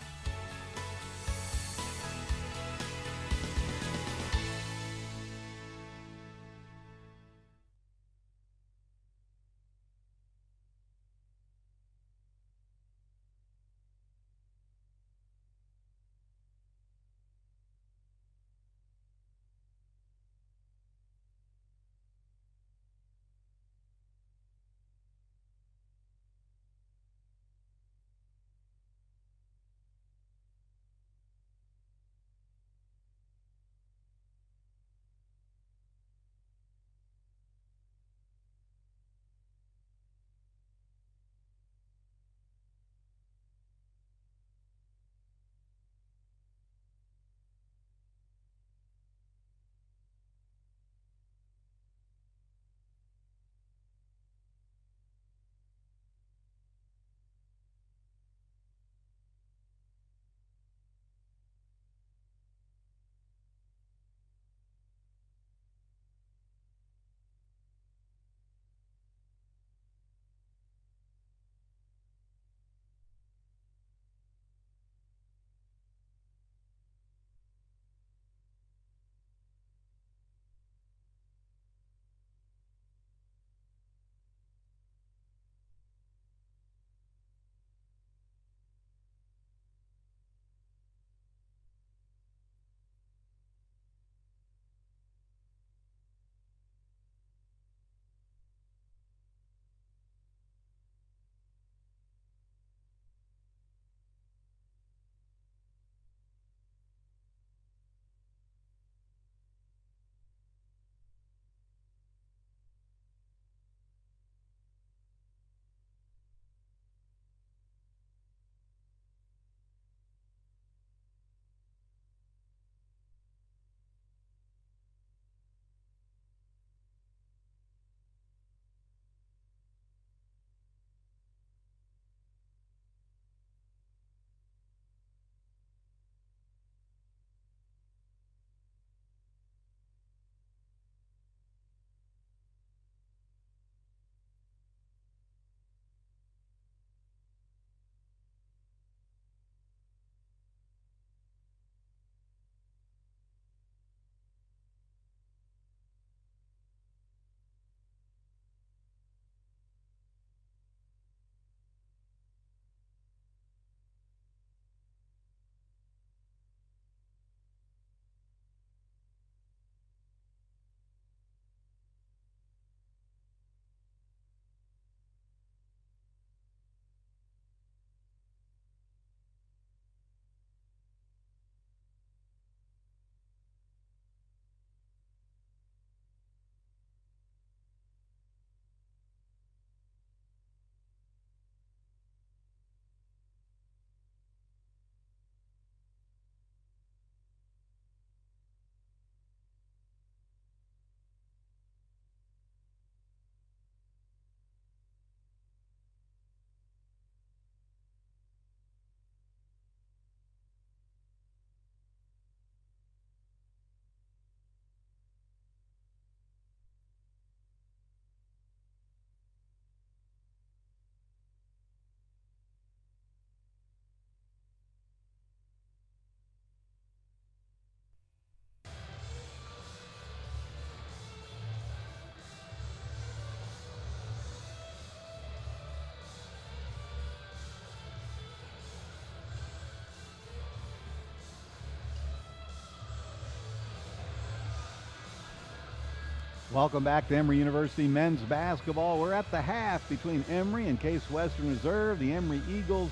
Welcome back to Emory University men's basketball. We're at the half between Emory and Case Western Reserve. The Emory Eagles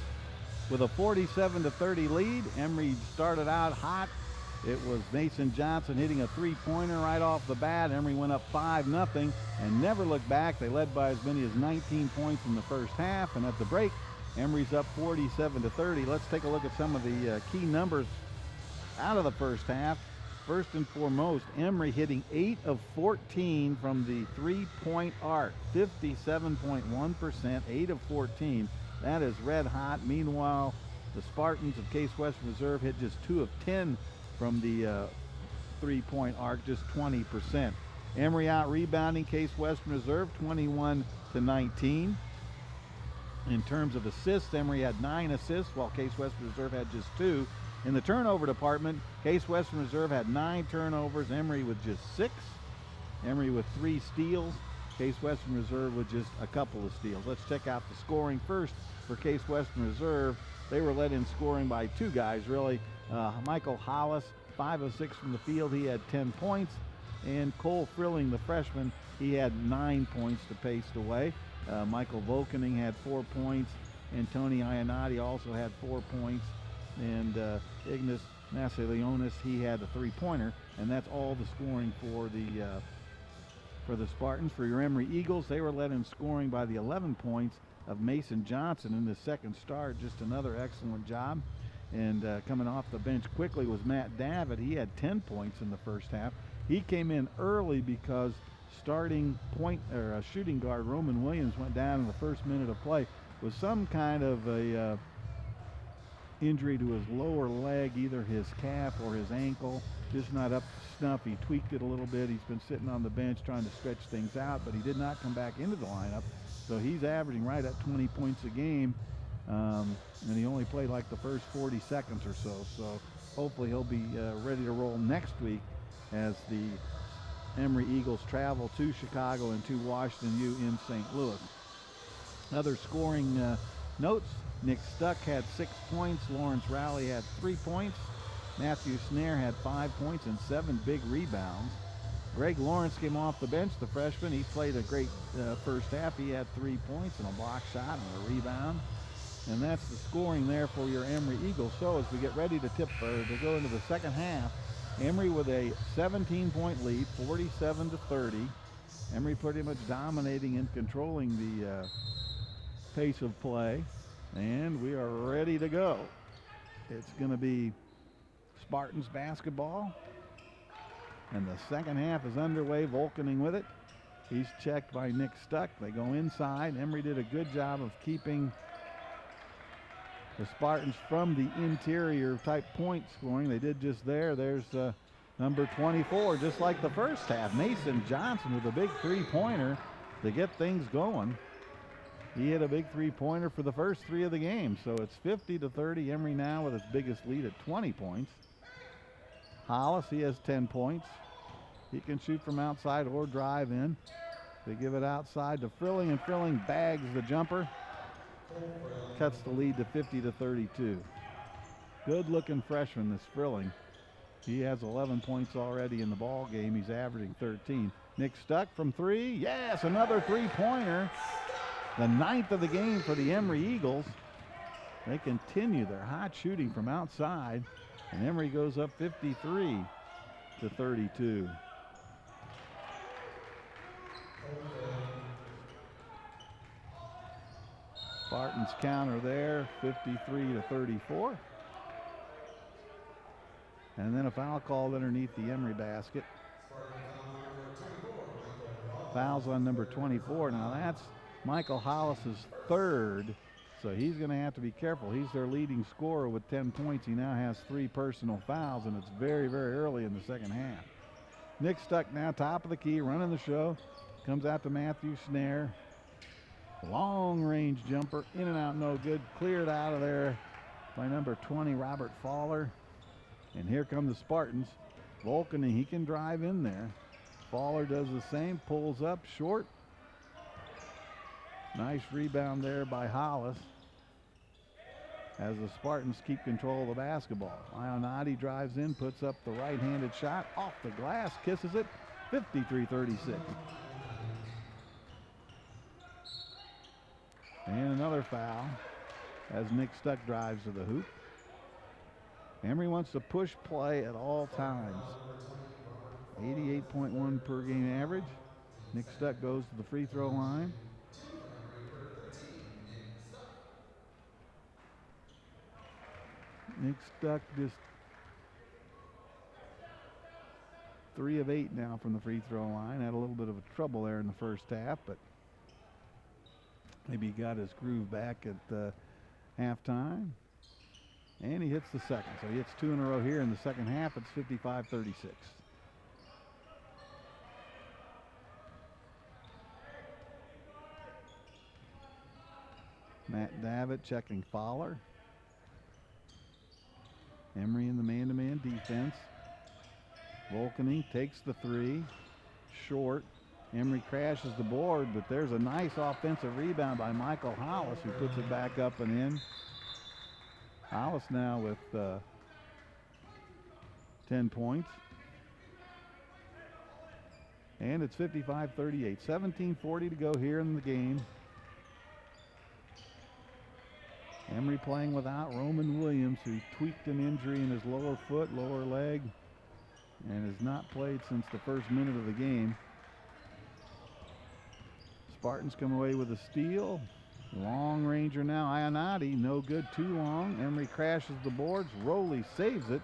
with a 47-30 lead. Emory started out hot. It was Mason Johnson hitting a three-pointer right off the bat. Emory went up 5-0 and never looked back. They led by as many as 19 points in the first half, and at the break, Emory's up 47-30. Let's take a look at some of the key numbers out of the first half. First and foremost, Emory hitting 8 of 14 from the three-point arc, 57.1%, 8 of 14. That is red hot. Meanwhile, the Spartans of Case Western Reserve hit just 2 of 10 from the three-point arc, just 20%. Emory out rebounding Case Western Reserve 21-19. In terms of assists, Emory had 9 assists while Case Western Reserve had just 2. In the turnover department, Case Western Reserve had 9 turnovers, Emory with just 6. Emory with 3 steals, Case Western Reserve with just a couple of steals. Let's check out the scoring first for Case Western Reserve. They were led in scoring by 2 guys, really. Michael Hollis, 5 of 6 from the field. He had 10 points. And Cole Frilling, the freshman, he had 9 points to pace away. Michael Volkening had 4 points. And Tony Ionati also had 4 points. And Ignas Massaleonis, he had a three-pointer. And that's all the scoring for the Spartans. For your Emory Eagles, they were led in scoring by the 11 points of Mason Johnson in the second start. Just another excellent job. And coming off the bench quickly was Matt Davitt. He had 10 points in the first half. He came in early because starting shooting guard Roman Williams went down in the first minute of play with some kind of a injury to his lower leg, either his calf or his ankle. Just not up to snuff. He tweaked it a little bit. He's been sitting on the bench trying to stretch things out, but he did not come back into the lineup. So he's averaging right at 20 points a game. And he only played like the first 40 seconds or so. So hopefully he'll be ready to roll next week as the Emory Eagles travel to Chicago and to Washington U in St. Louis. Other scoring notes. Nick Stuck had 6 points. Lawrence Rowley had 3 points. Matthew Snare had 5 points and 7 big rebounds. Greg Lawrence came off the bench, the freshman. He played a great first half. He had 3 points and a block shot and a rebound. And that's the scoring there for your Emory Eagles. So as we get ready to go into the second half, Emory with a 17-point lead, 47-30. Emory pretty much dominating and controlling the pace of play. And we are ready to go. It's going to be Spartans basketball. And the second half is underway. Volkening with it. He's checked by Nick Stuck. They go inside. Emory did a good job of keeping the Spartans from the interior type point scoring. They did just there. There's number 24, just like the first half. Mason Johnson with a big three-pointer to get things going. He hit a big three-pointer for the first 3 of the game. So it's 50-30. Emory now with its biggest lead at 20 points. Hollis, he has 10 points. He can shoot from outside or drive in. They give it outside to Frilling, and Frilling bags the jumper. Cuts the lead to 50-32. Good-looking freshman, this Frilling. He has 11 points already in the ball game. He's averaging 13. Nick Stuck from 3. Yes, another three-pointer. The 9th of the game for the Emory Eagles. They continue their hot shooting from outside, and Emory goes up 53-32. Spartans counter there, 53-34. And then a foul called underneath the Emory basket. Fouls on number 24. Now that's Michael Hollis's 3rd, so he's going to have to be careful. He's their leading scorer with 10 points. He now has 3 personal fouls, and it's very, very early in the second half. Nick Stuck now top of the key, running the show. Comes out to Matthew Snare. Long range jumper, in and out, no good. Cleared out of there by number 20, Robert Fowler. And here come the Spartans. Volkening, he can drive in there. Fowler does the same, pulls up short. Nice rebound there by Hollis as the Spartans keep control of the basketball. Ionati drives in, puts up the right-handed shot off the glass, kisses it, 53-36. And another foul as Nick Stuck drives to the hoop. Emory wants to push play at all times. 88.1 per game average. Nick Stuck goes to the free throw line. Nick Stuck just 3 of 8 now from the free throw line. Had a little bit of a trouble there in the first half, but maybe he got his groove back at halftime. And he hits the second. So he hits 2 in a row here in the second half. It's 55-36. Matt Davitt checking Fowler. Emory in the man-to-man defense. Volkening takes the 3. Short. Emory crashes the board, but there's a nice offensive rebound by Michael Hollis, who puts it back up and in. Hollis now with 10 points. And it's 55-38. 17:40 to go here in the game. Emory playing without Roman Williams, who tweaked an injury in his lower foot, lower leg, and has not played since the first minute of the game. Spartans come away with a steal. Long ranger now, Ionati, no good, too long. Emory crashes the boards. Rowley saves it.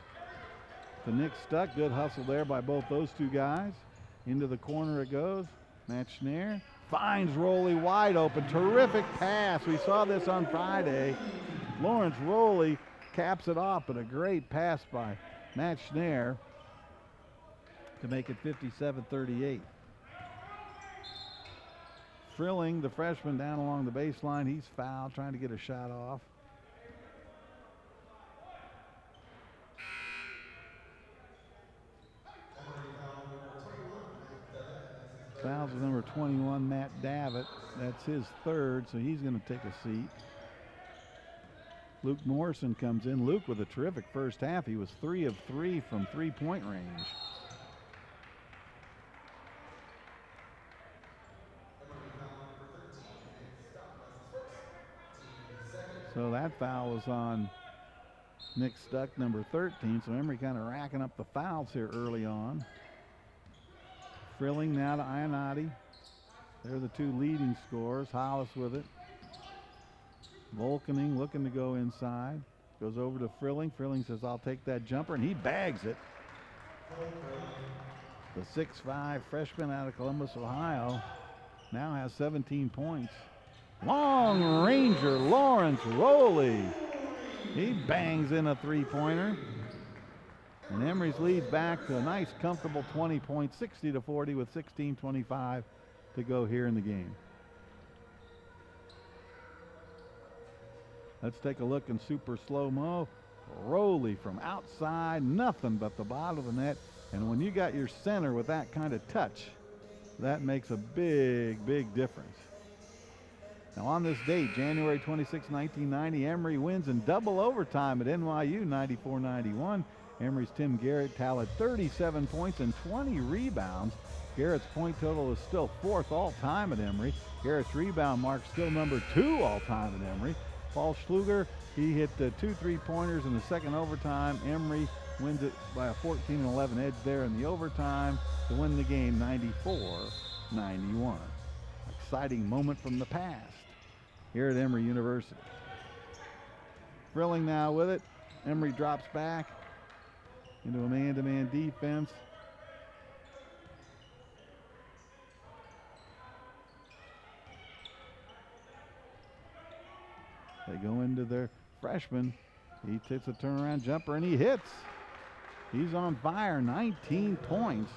To Nick Stuck, good hustle there by both those two guys. Into the corner it goes. Matt Schneier finds Rowley wide open. Terrific pass. We saw this on Friday. Lawrence Rowley caps it off, but a great pass by Matt Schneier to make it 57-38. Frilling, the freshman, down along the baseline. He's fouled, trying to get a shot off. Fouls with number 21, Matt Davitt. That's his third, so he's going to take a seat. Luke Morrison comes in. Luke with a terrific first half. He was 3 of 3 from three-point range. So that foul was on Nick Stuck, number 13. So Emory kind of racking up the fouls here early on. Frilling now to Ionati. They're the two leading scorers. Hollis with it. Volkening looking to go inside. Goes over to Frilling. Frilling says, I'll take that jumper, and he bags it. The 6'5" freshman out of Columbus, Ohio, now has 17 points. Long ranger Lawrence Rowley. He bangs in a three-pointer. And Emory's leads back to a nice, comfortable 20 points, 60-40 with 16:25 to go here in the game. Let's take a look in super slow-mo. Rowley from outside, nothing but the bottom of the net. And when you got your center with that kind of touch, that makes a big, big difference. Now on this date, January 26, 1990, Emory wins in double overtime at NYU, 94-91. Emory's Tim Garrett tallied 37 points and 20 rebounds. Garrett's point total is still 4th all-time at Emory. Garrett's rebound mark still number 2 all-time at Emory. Paul Schluger, he hit the 2 3-pointers in the second overtime. Emory wins it by a 14-11 edge there in the overtime to win the game 94-91. Exciting moment from the past here at Emory University. Frilling now with it. Emory drops back into a man-to-man defense. They go into their freshman. He takes a turnaround jumper and he hits. He's on fire. 19 points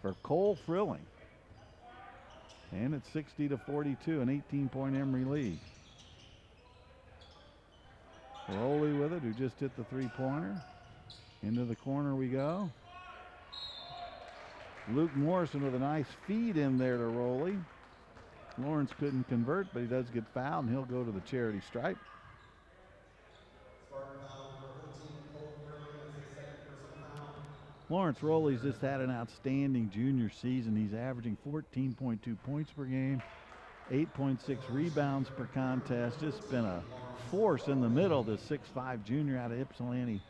for Cole Frilling. And it's 60-42, an 18-point Emory lead. Rowley with it, who just hit the three-pointer. Into the corner we go. Luke Morrison with a nice feed in there to Rowley. Lawrence couldn't convert, but he does get fouled, and he'll go to the charity stripe. Lawrence Rowley's just had an outstanding junior season. He's averaging 14.2 points per game, 8.6 rebounds per contest. Just been a force in the middle, this 6'5 junior out of Ypsilanti,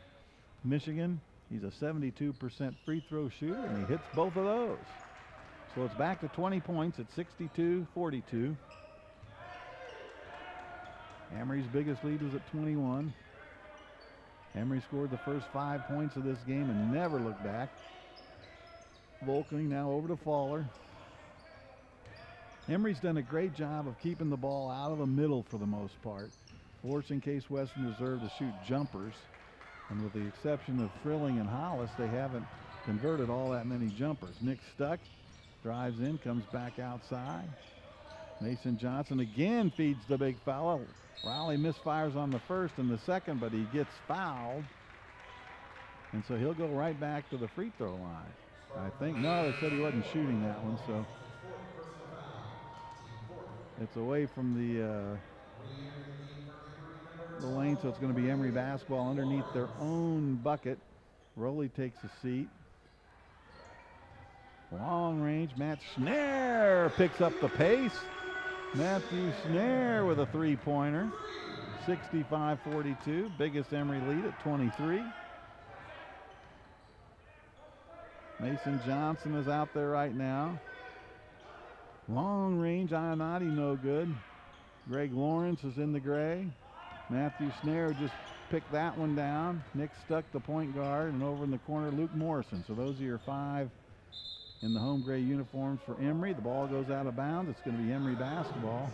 Michigan. He's a 72% free throw shooter, and he hits both of those. So it's back to 20 points at 62-42. Emory's biggest lead was at 21. Emory scored the first 5 points of this game and never looked back. Volkning now over to Fowler. Emory's done a great job of keeping the ball out of the middle for the most part, forcing Case Western Reserve to shoot jumpers. And with the exception of Frilling and Hollis, they haven't converted all that many jumpers. Nick Stuck drives in, comes back outside. Mason Johnson again feeds the big fella. Rowley misfires on the first and the second, but he gets fouled. And so he'll go right back to the free throw line. I think, no, they said he wasn't shooting that one, so it's away from the lane, so it's going to be Emory basketball underneath their own bucket. Rowley takes a seat. Long range, Matt Schnare picks up the pace. Matthew Schnare with a three-pointer, 65-42, biggest Emory lead at 23. Mason Johnson is out there right now. Long range, Ionati no good. Greg Lawrence is in the gray. Matthew Schnare just picked that one down. Nick Stuck, the point guard, and over in the corner, Luke Morrison. So those are your 5 in the home gray uniforms for Emory. The ball goes out of bounds. It's going to be Emory basketball,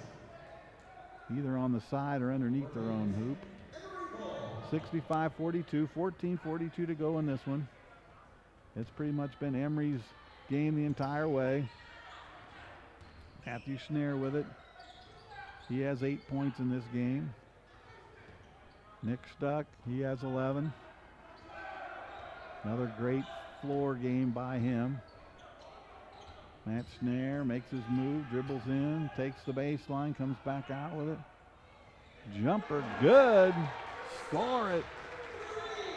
either on the side or underneath their own hoop. 65-42, 14:42 to go in this one. It's pretty much been Emory's game the entire way. Matthew Schnare with it. He has 8 points in this game. Nick Stuck, he has 11. Another great floor game by him. Matt Schnare makes his move, dribbles in, takes the baseline, comes back out with it. Jumper, good. Score it.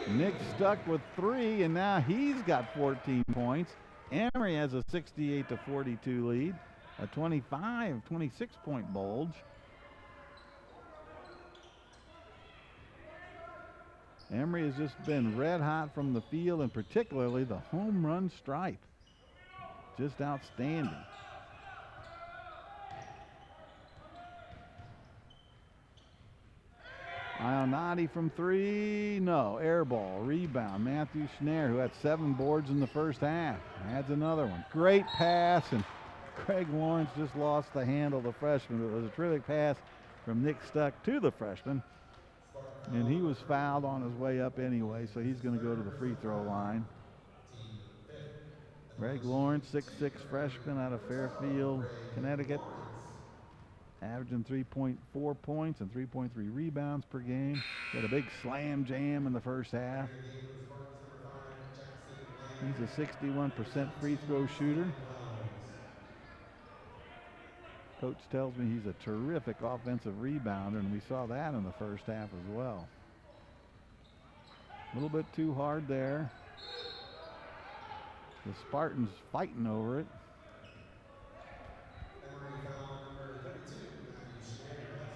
Nick Stuck with 3, and now he's got 14 points. Emory has a 68-42 lead, a 26-point bulge. Emory has just been red hot from the field, and particularly the home run stripe. Just outstanding. Ionati from 3, no, air ball, rebound. Matthew Schnare, who had 7 boards in the first half, adds another one. Great pass, and Greg Lawrence just lost the handle, the freshman. It was a terrific pass from Nick Stuck to the freshman, and he was fouled on his way up anyway, so he's going to go to the free throw line. Greg Lawrence, 6'6" freshman out of Fairfield, Connecticut, averaging 3.4 points and 3.3 rebounds per game. Got a big slam jam in the first half. He's a 61% free throw shooter. Coach tells me he's a terrific offensive rebounder, and we saw that in the first half as well. A little bit too hard there. The Spartans fighting over it.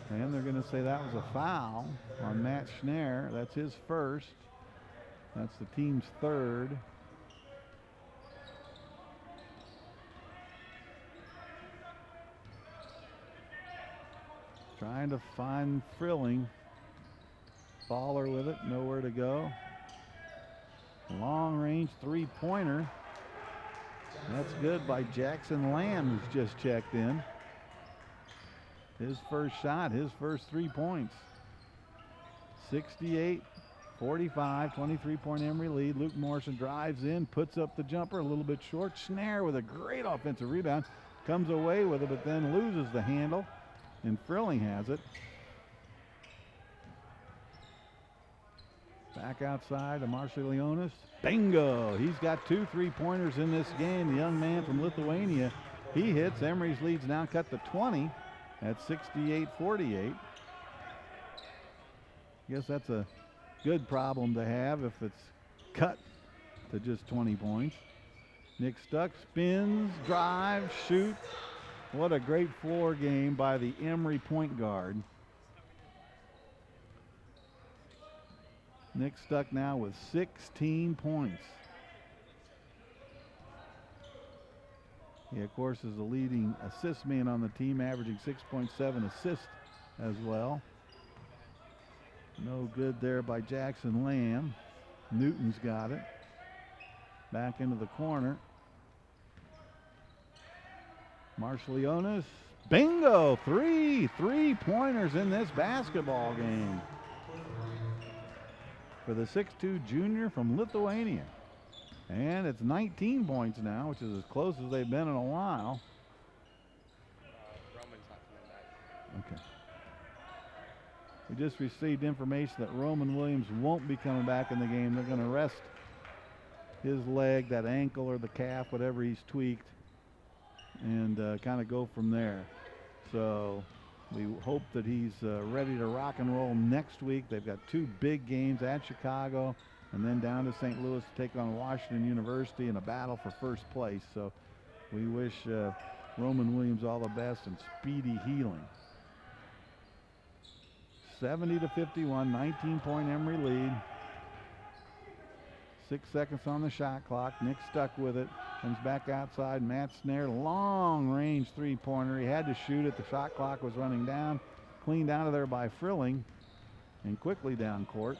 And they're going to say that was a foul on Matt Schnare. That's his first. That's the team's third. Trying to find Frilling. Fowler with it, nowhere to go. Long range three-pointer. That's good by Jackson Lamb, who's just checked in. His first shot, his first 3 points. 68-45, 23-point Emory lead. Luke Morrison drives in, puts up the jumper, a little bit short. Schnare with a great offensive rebound. Comes away with it, but then loses the handle. And Frilling has it. Back outside to Marcelionis. Bingo! He's got 2 3-pointers in this game. The young man from Lithuania, he hits. Emory's lead's now cut to 20 at 68-48. I guess that's a good problem to have if it's cut to just 20 points. Nick Stuck spins, drives, shoot. What a great floor game by the Emory point guard. Nick Stuck now with 16 points. He, of course, is the leading assist man on the team, averaging 6.7 assists as well. No good there by Jackson Lamb. Newton's got it. Back into the corner. Marshallionis, bingo, three-pointers in this basketball game for the 6'2" junior from Lithuania. And it's 19 points now, which is as close as they've been in a while. Okay. We just received information that Roman Williams won't be coming back in the game. They're going to rest his leg, that ankle or the calf, whatever he's tweaked, and kind of go from there. So we hope that he's ready to rock and roll next week. They've got two big games at Chicago and then down to St. Louis to take on Washington University in a battle for first place. So we wish Roman Williams all the best and speedy healing. 70-51, 19-point Emory lead. 6 seconds on the shot clock. Nick Stuck with it. Comes back outside. Matt Snare, long range three-pointer. He had to shoot it. The shot clock was running down. Cleaned out of there by Frilling and quickly down court.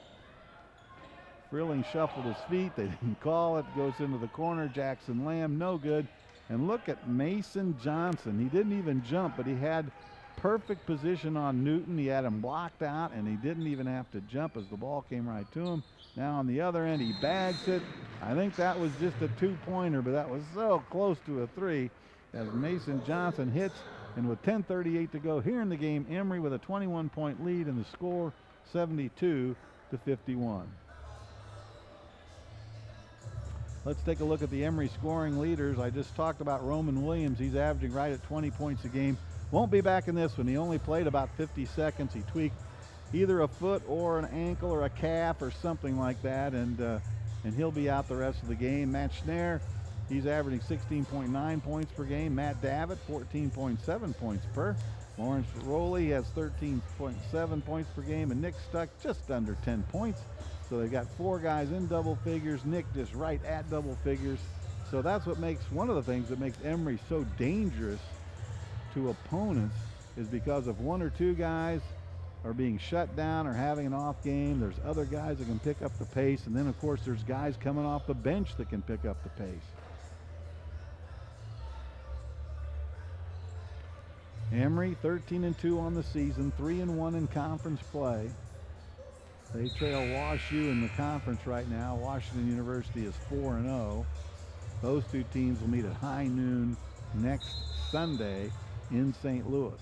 Frilling shuffled his feet. They didn't call it. Goes into the corner. Jackson Lamb, no good. And look at Mason Johnson. He didn't even jump, but he had perfect position on Newton. He had him blocked out, and he didn't even have to jump as the ball came right to him. Now on the other end, he bags it. I think that was just a two-pointer, but that was so close to a three as Mason Johnson hits. And with 10:38 to go here in the game, Emory with a 21-point lead and the score 72-51. Let's take a look at the Emory scoring leaders. I just talked about Roman Williams. He's averaging right at 20 points a game. Won't be back in this one. He only played about 50 seconds. He tweaked either a foot or an ankle or a calf or something like that, and he'll be out the rest of the game. Matt Schnare, he's averaging 16.9 points per game. Matt Davitt, 14.7 points per. Lawrence Rowley has 13.7 points per game, and Nick Stuck just under 10 points. So they've got four guys in double figures. Nick just right at double figures. So that's what makes, one of the things that makes Emory so dangerous to opponents, is because if one or two guys are being shut down or having an off game, there's other guys that can pick up the pace, and then of course there's guys coming off the bench that can pick up the pace. Emory 13-2 on the season, 3-1 in conference play. They trail WashU in the conference right now. Washington University is 4-0. Those two teams will meet at high noon next Sunday in St. Louis.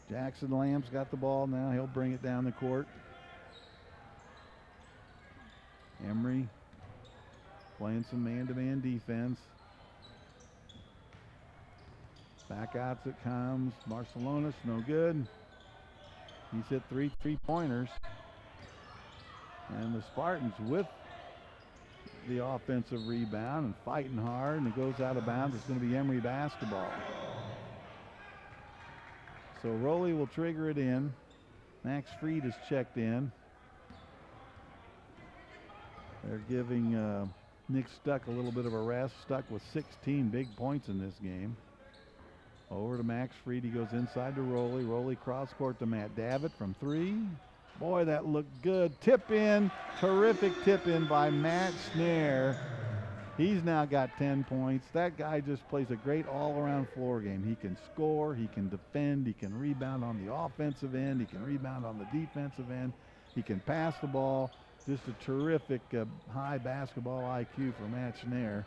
Jackson Lamb's got the ball now. He'll bring it down the court. Emory playing some man-to-man defense. Back out it comes. Marcellonis, no good. He's hit three three-pointers. And the Spartans with the offensive rebound and fighting hard, and it goes out of bounds. It's going to be Emory basketball. So Rowley will trigger it in. Max Fried is checked in. They're giving Nick Stuck a little bit of a rest. Stuck with 16 big points in this game. Over to Max Fried. He goes inside to Rowley. Rowley cross court to Matt Davitt from three. Boy, that looked good. Tip in. Terrific tip in by Matt Snare. He's now got 10 points. That guy just plays a great all-around floor game. He can score, he can defend, he can rebound on the offensive end, he can rebound on the defensive end, he can pass the ball. Just a terrific high basketball IQ for Matt Snare.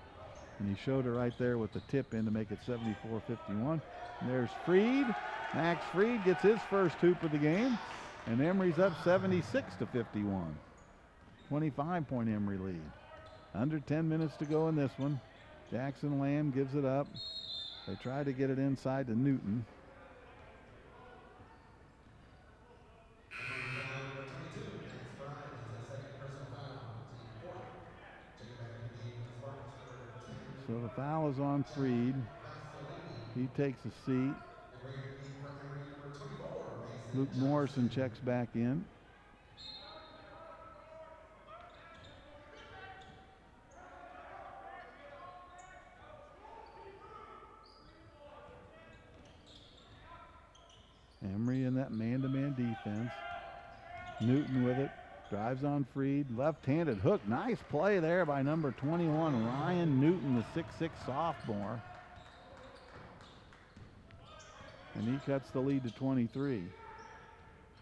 And he showed it right there with the tip in to make it 74-51. There's Fried. Max Fried gets his first hoop of the game. And Emory's up 76-51. 25-point Emory lead. Under 10 minutes to go in this one. Jackson Lamb gives it up. They try to get it inside to Newton. So the foul is on Freed. He takes a seat. Luke Morrison checks back in. Emory in that man-to-man defense. Newton with it. Drives on Freed. Left-handed hook. Nice play there by number 21, Ryan Newton, the 6'6 sophomore. And he cuts the lead to 23.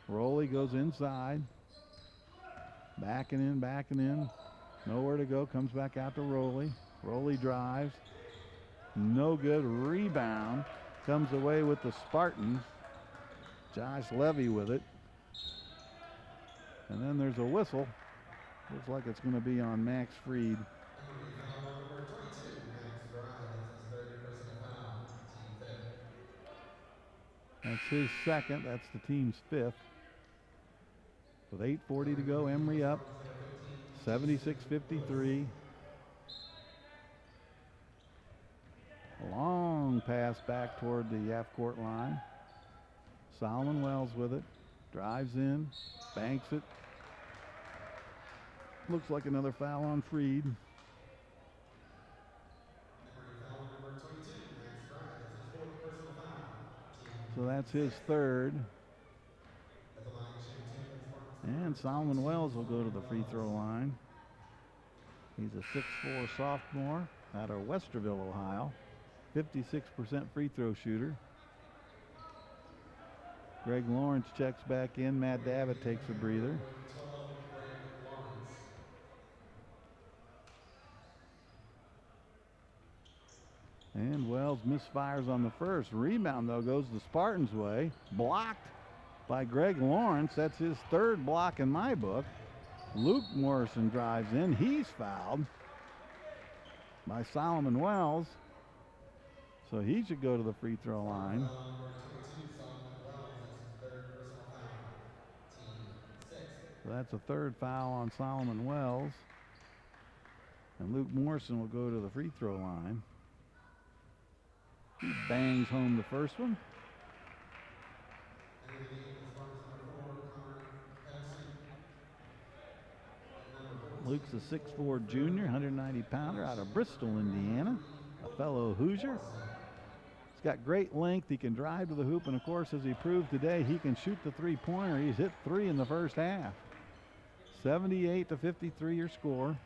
Rowley goes inside. Backing in. Nowhere to go. Comes back out to Rowley. Rowley drives. No good. Rebound. Comes away with the Spartans. Josh Levy with it. And then there's a whistle. Looks like it's going to be on Max Freed. That's his second. That's the team's fifth. With 8:40 to go, Emory up 76-53. A long pass back toward the half-court line. Solomon Wells with it. Drives in. Banks it. Looks like another foul on Freed. So that's his third. And Solomon Wells will go to the free throw line. He's a 6'4 sophomore out of Westerville, Ohio. 56% free throw shooter. Greg Lawrence checks back in. Matt Davitt takes a breather. And Wells misfires on the first. Rebound, though, goes the Spartans' way. Blocked by Greg Lawrence. That's his third block in my book. Luke Morrison drives in. He's fouled by Solomon Wells. So he should go to the free throw line. So that's a third foul on Solomon Wells. And Luke Morrison will go to the free throw line. He bangs home the first one. Luke's a 6'4 junior, 190-pounder out of Bristol, Indiana, a fellow Hoosier. He's got great length. He can drive to the hoop, and of course, as he proved today, he can shoot the three-pointer. He's hit 3 in the first half. 78-53 your score.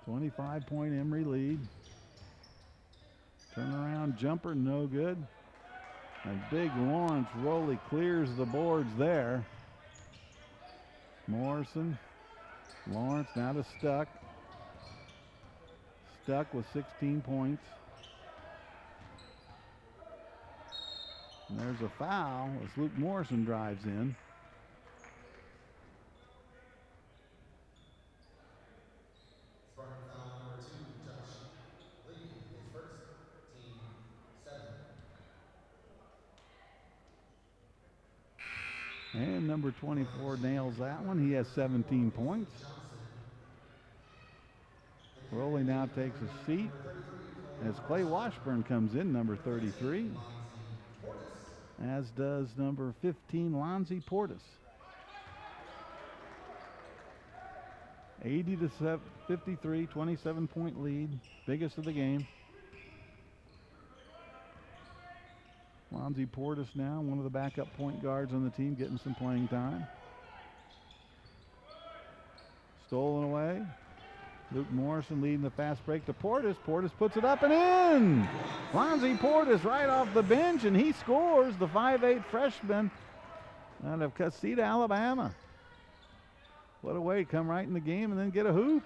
25-point Emory lead. Turnaround jumper, no good. And big Lawrence Rowley clears the boards there. Morrison, Lawrence now to Stuck. Stuck with 16 points. And there's a foul as Luke Morrison drives in. Spartan foul number 2, Josh Levy, his first, team 7. And number 24 nails that one. He has 17 points. Rowley now takes a seat as Clay Washburn comes in, number 33. As does number 15, Lonzie Portis. 80-53, 27-point lead, biggest of the game. Lonzie Portis now, one of the backup point guards on the team, getting some playing time. Stolen away. Luke Morrison leading the fast break to Portis. Portis puts it up and in! Lonzie Portis right off the bench, and he scores, the 5'8 freshman out of Castita, Alabama. What a way to come right in the game and then get a hoop.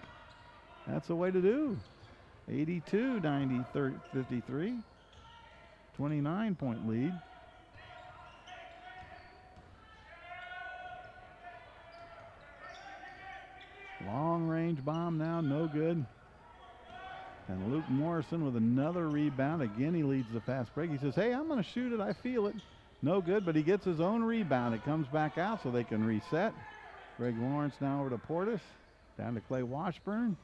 That's the way to do. 82-53. 29-point lead. Long range bomb now, no good. And Luke Morrison with another rebound. Again, he leads the fast break. He says, hey, I'm going to shoot it. I feel it. No good, but he gets his own rebound. It comes back out so they can reset. Greg Lawrence now over to Portis. Down to Clay Washburn.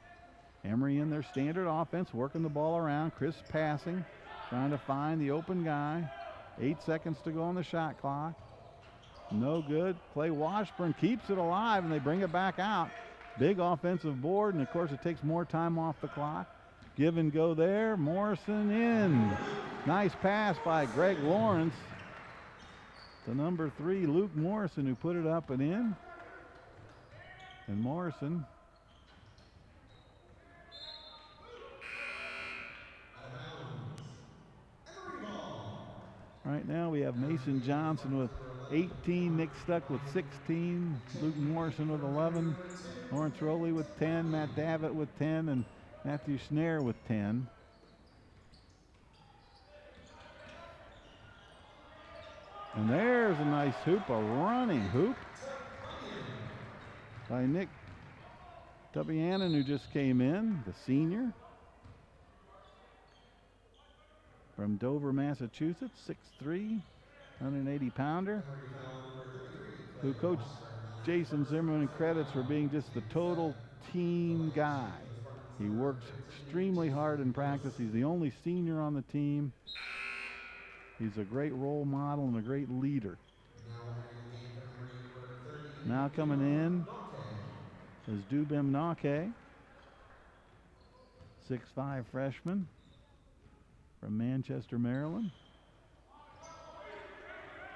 Emory in their standard offense, working the ball around. Chris passing, trying to find the open guy. 8 seconds to go on the shot clock. No good. Clay Washburn keeps it alive, and they bring it back out. Big offensive board, and of course it takes more time off the clock. Give and go there. Morrison in. Nice pass by Greg Lawrence to number 3, Luke Morrison, who put it up and in. And Morrison right now we have Mason Johnson with 18, Nick Stuck with 16, Luke Morrison with 11, Lawrence Rowley with 10, Matt Davitt with 10, and Matthew Snare with 10. And there's a nice hoop, a running hoop by Nick Tubianen, who just came in, the senior from Dover, Massachusetts, 6'3", 180-pounder, who Coach Jason Zimmerman credits for being just the total team guy. He works extremely hard in practice. He's the only senior on the team. He's a great role model and a great leader. Now coming in is Dubem Nake, 6'5" freshman from Manchester, Maryland.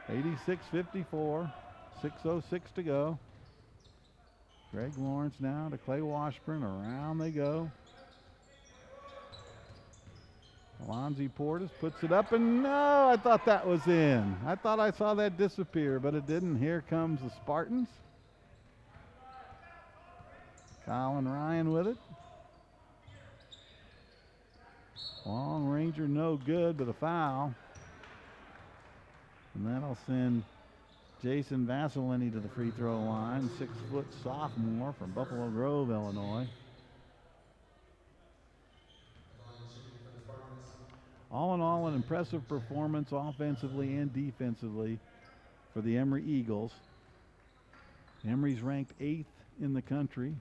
86-54, 6:06 to go. Greg Lawrence now to Clay Washburn. Around they go. Alonzi Portis puts it up, and no, I thought that was in. I thought I saw that disappear, but it didn't. Here comes the Spartans. Colin Ryan with it. Long ranger, no good, but a foul. And that'll send Jason Vasilini to the free throw line, 6-foot sophomore from Buffalo Grove, Illinois. All in all, an impressive performance offensively and defensively for the Emory Eagles. Emory's ranked 8th in the country,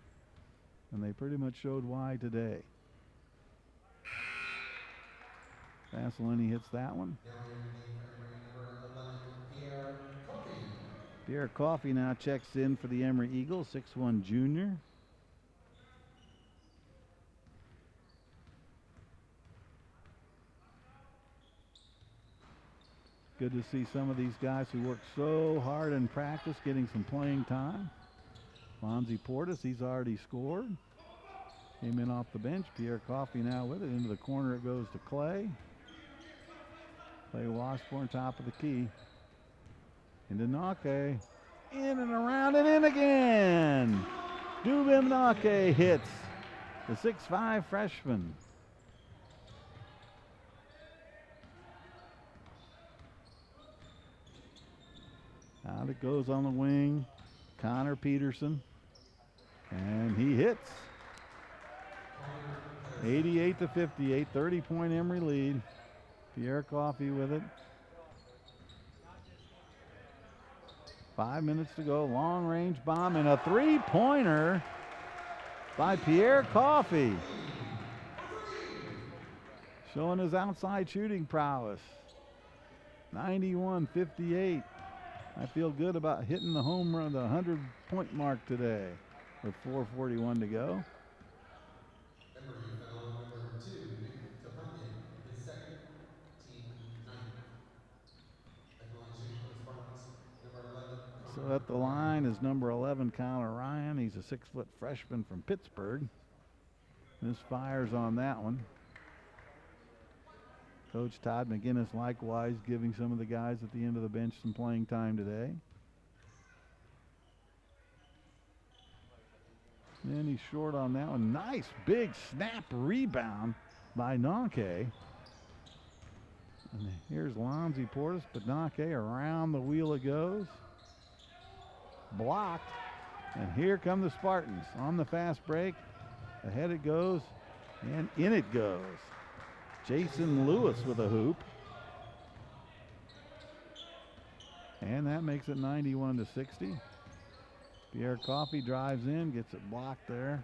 and they pretty much showed why today. Vasilini hits that one. Pierre Coffey now checks in for the Emory Eagles, 6'1" junior. Good to see some of these guys who work so hard in practice getting some playing time. Lonzie Portis, he's already scored. Came in off the bench. Pierre Coffey now with it. Into the corner it goes to Clay. Clay Washburn, top of the key. Into Nake. In and around and in again. Dubem Nake hits the 6'5" freshman. Out it goes on the wing. Connor Peterson. And he hits. 88-58, 30-point Emory lead. Pierre Coffey with it. 5 minutes to go. Long range bomb and a three-pointer by Pierre Coffey. Showing his outside shooting prowess. 91-58. I feel good about hitting the home run, the 100-point mark today with 4:41 to go. So at the line is number 11, Connor Ryan. He's a 6-foot freshman from Pittsburgh. This fires on that one. Coach Todd McGinnis likewise giving some of the guys at the end of the bench some playing time today. And he's short on that one. Nice big snap rebound by Nake. And here's Lonzie Portis, but Nake around the wheel it goes. Blocked. And here come the Spartans on the fast break. Ahead it goes, and in it goes. Jason Lewis with a hoop. And that makes it 91-60. Pierre Coffey drives in, gets it blocked there.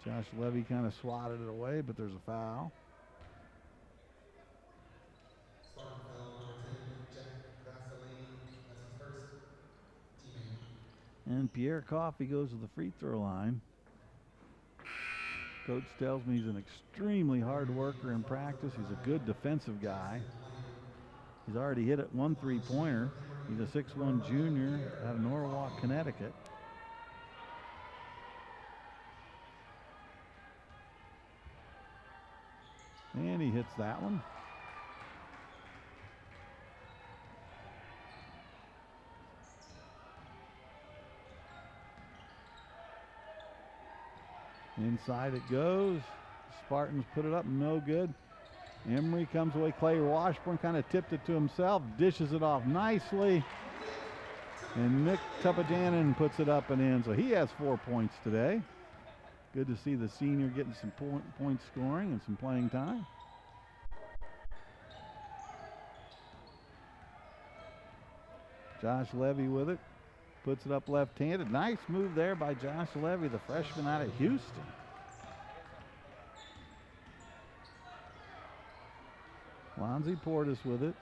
Josh Levy kind of swatted it away, but there's a foul. Spartan foul number 10, Jack Vassalini. That's his first. Teammate. And Pierre Coffey goes to the free throw line. Coach tells me he's an extremely hard worker in practice. He's a good defensive guy. He's already hit it 1 3-pointer. He's a 6'1" junior out of Norwalk, Connecticut. And he hits that one. Inside it goes. Spartans put it up, no good. Emory comes away. Clay Washburn kind of tipped it to himself, dishes it off nicely. And Nick Tupajanin puts it up and in. So he has 4 points today. Good to see the senior getting some point scoring and some playing time. Josh Levy with it. Puts it up left-handed. Nice move there by Josh Levy, the freshman out of Houston. Lonzie Portis with it.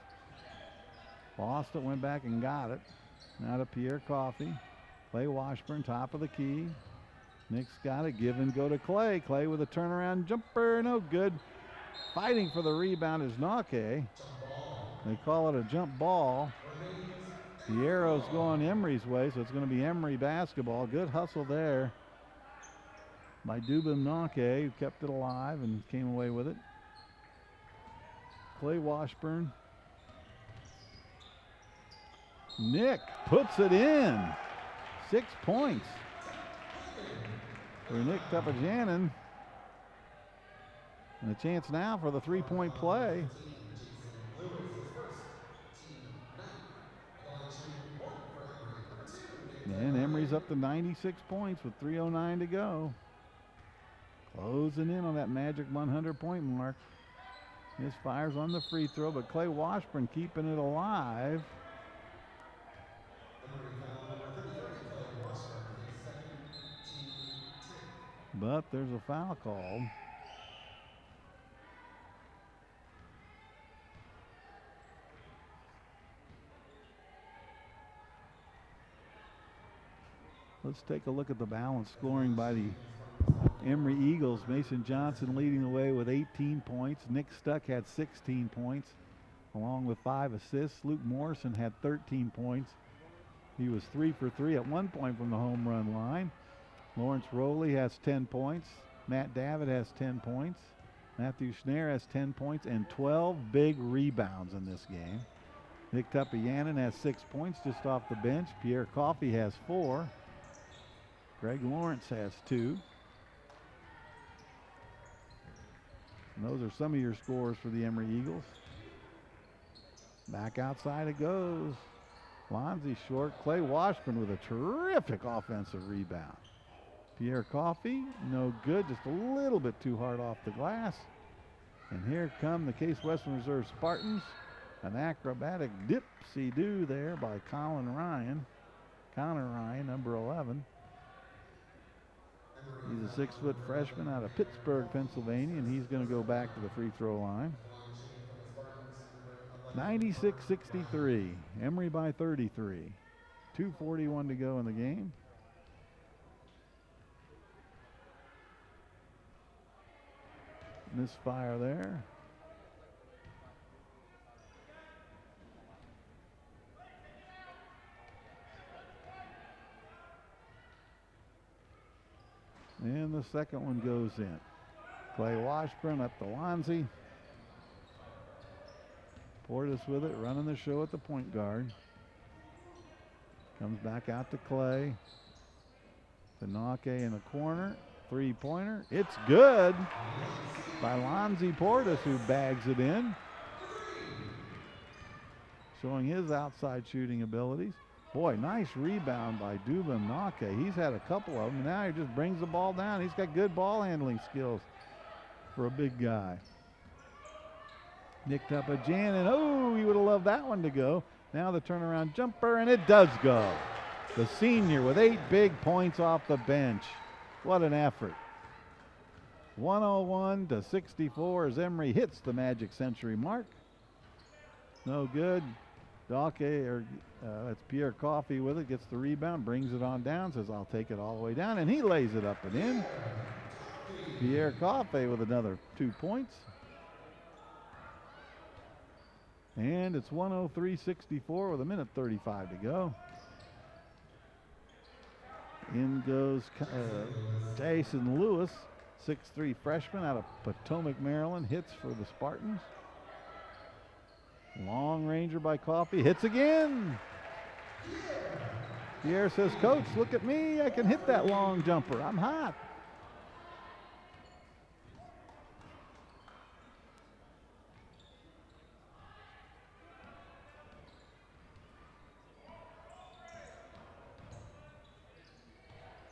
Lost it, went back and got it. Now to Pierre Coffey. Clay Washburn, top of the key. Nick's got it, give and go to Clay. Clay with a turnaround jumper, no good. Fighting for the rebound is Nake. They call it a jump ball. The arrow's going Emory's way, so it's going to be Emory basketball. Good hustle there by Dubin Nake, who kept it alive and came away with it. Clay Washburn. Nick puts it in. 6 points for Nick Tupajanin. And a chance now for the three-point play. And Emory's up to 96 points with 3:09 to go. Closing in on that magic 100-point mark. Misfires on the free throw, but Clay Washburn keeping it alive. But there's a foul called. Let's take a look at the balance scoring by the Emory Eagles. Mason Johnson leading the way with 18 points. Nick Stuck had 16 points, along with 5 assists. Luke Morrison had 13 points. He was 3 for 3 at one point from the home run line. Lawrence Rowley has 10 points. Matt Davitt has 10 points. Matthew Schnare has 10 points and 12 big rebounds in this game. Nick Tupajanin has 6 points just off the bench. Pierre Coffey has 4. Greg Lawrence has 2. And those are some of your scores for the Emory Eagles. Back outside it goes. Lonzie short. Clay Washburn with a terrific offensive rebound. Pierre Coffey, no good, just a little bit too hard off the glass. And here come the Case Western Reserve Spartans. An acrobatic dipsy-do there by Colin Ryan. Connor Ryan, number 11. He's a 6-foot freshman out of Pittsburgh, Pennsylvania, and he's going to go back to the free throw line. 96-63, Emory by 33. 2:41 to go in the game. Misfire there. And the second one goes in. Clay Washburn up to Lonzie. Portis with it, running the show at the point guard. Comes back out to Clay. Tanake in the corner. Three-pointer. It's good by Lonzie Portis, who bags it in. Showing his outside shooting abilities. Boy, nice rebound by Dubin Nake. He's had a couple of them. And now he just brings the ball down. He's got good ball handling skills for a big guy. Nick Tupajanin. Oh, he would have loved that one to go. Now the turnaround jumper, and it does go. The senior with 8 big points off the bench. What an effort. 101-64 as Emory hits the magic century mark. No good. That's Pierre Coffey with it, gets the rebound, brings it on down, says I'll take it all the way down, and he lays it up and in. Pierre Coffey with another 2 points. And it's 103-64 with 1:35 to go. In goes Jason Lewis, 6'3" freshman out of Potomac, Maryland, hits for the Spartans. Long ranger by Coffey, hits again. Pierre says, Coach, look at me, I can hit that long jumper, I'm hot.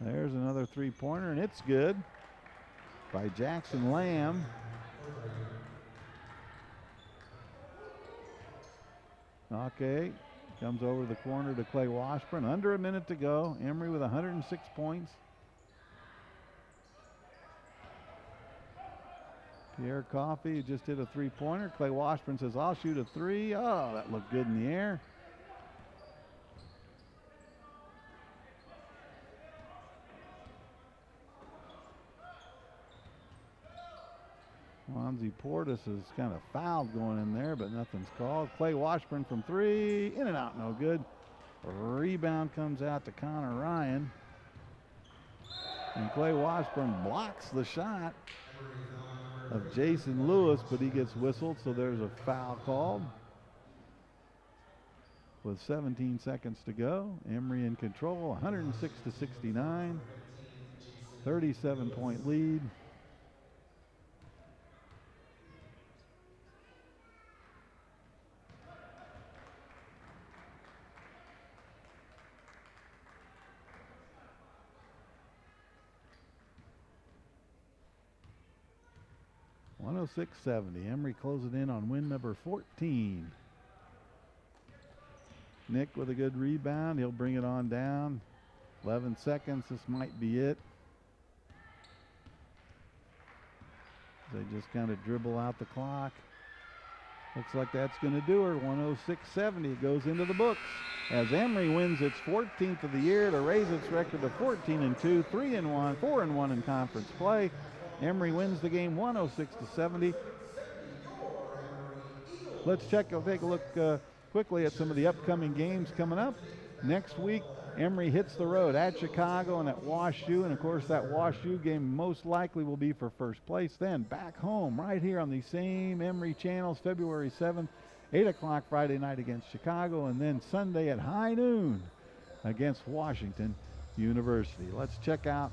There's another three-pointer, and it's good by Jackson Lamb. Okay, comes over to the corner to Clay Washburn. Under a minute to go. Emory with 106 points. Pierre Coffey just hit a three-pointer. Clay Washburn says, I'll shoot a three. Oh, that looked good in the air. Lonzie Portis is kind of fouled going in there, but nothing's called. Clay Washburn from three, in and out, no good. Rebound comes out to Connor Ryan. And Clay Washburn blocks the shot of Jason Lewis, but he gets whistled, so there's a foul called. With 17 seconds to go, Emory in control, 106-69, 37-point lead. .106.70. Emory closing in on win number 14. Nick with a good rebound. He'll bring it on down. 11 seconds. This might be it. They just kind of dribble out the clock. Looks like that's going to do her. 106.70. It goes into the books as Emory wins its 14th of the year to raise its record to 14-2, 3-1, 4-1 in conference play. Emory wins the game 106-70. Let's take a look quickly at some of the upcoming games coming up. Next week, Emory hits the road at Chicago and at WashU, and of course that WashU game most likely will be for first place. Then back home right here on these same Emory channels, February 7th, 8 o'clock Friday night against Chicago, and then Sunday at high noon against Washington University. Let's check out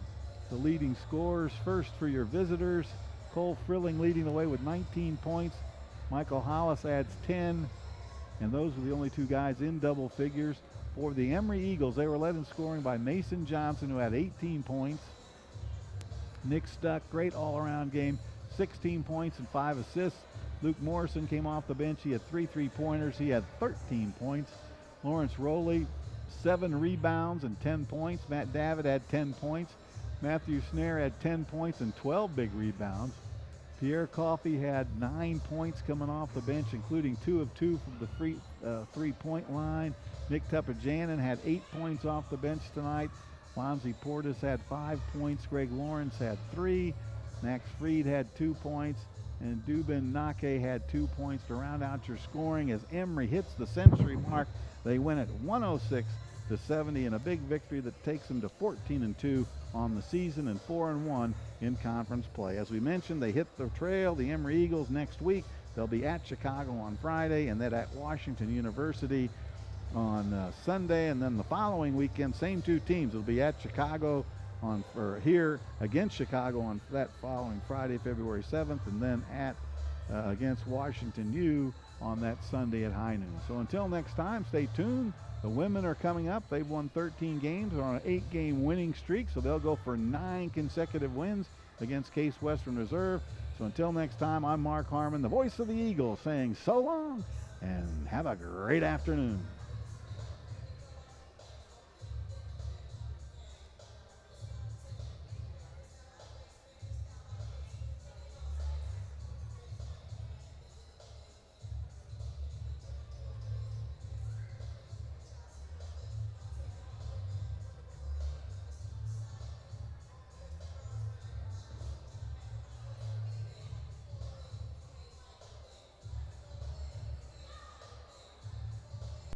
the leading scorers. First for your visitors, Cole Frilling leading the way with 19 points. Michael Hollis adds 10, and those were the only two guys in double figures. For the Emory Eagles, they were led in scoring by Mason Johnson, who had 18 points. Nick Stuck, great all-around game, 16 points and 5 assists. Luke Morrison came off the bench. He had 3 3-pointers. He had 13 points. Lawrence Rowley, 7 rebounds and 10 points. Matt David had 10 points. Matthew Snare had 10 points and 12 big rebounds. Pierre Coffey had 9 points coming off the bench, including 2 of 2 from the free three-point line. Nick Tupajanin had 8 points off the bench tonight. Lonzie Portis had 5 points. Greg Lawrence had 3. Max Fried had 2 points. And Dubin Nake had 2 points to round out your scoring as Emory hits the century mark. They win at 106-70 in a big victory that takes them to 14-2 on the season and 4-1 in conference play. As we mentioned, they hit the trail, the Emory Eagles, next week. They'll be at Chicago on Friday and then at Washington University on Sunday, and then the following weekend, same two teams will be at Chicago here against Chicago on that following Friday, February 7th, and then at against Washington U on that Sunday at high noon. So until next time, stay tuned. The women are coming up. They've won 13 games. They're on an 8-game winning streak, so they'll go for 9 consecutive wins against Case Western Reserve. So until next time, I'm Mark Harmon, the voice of the Eagles, saying so long and have a great afternoon.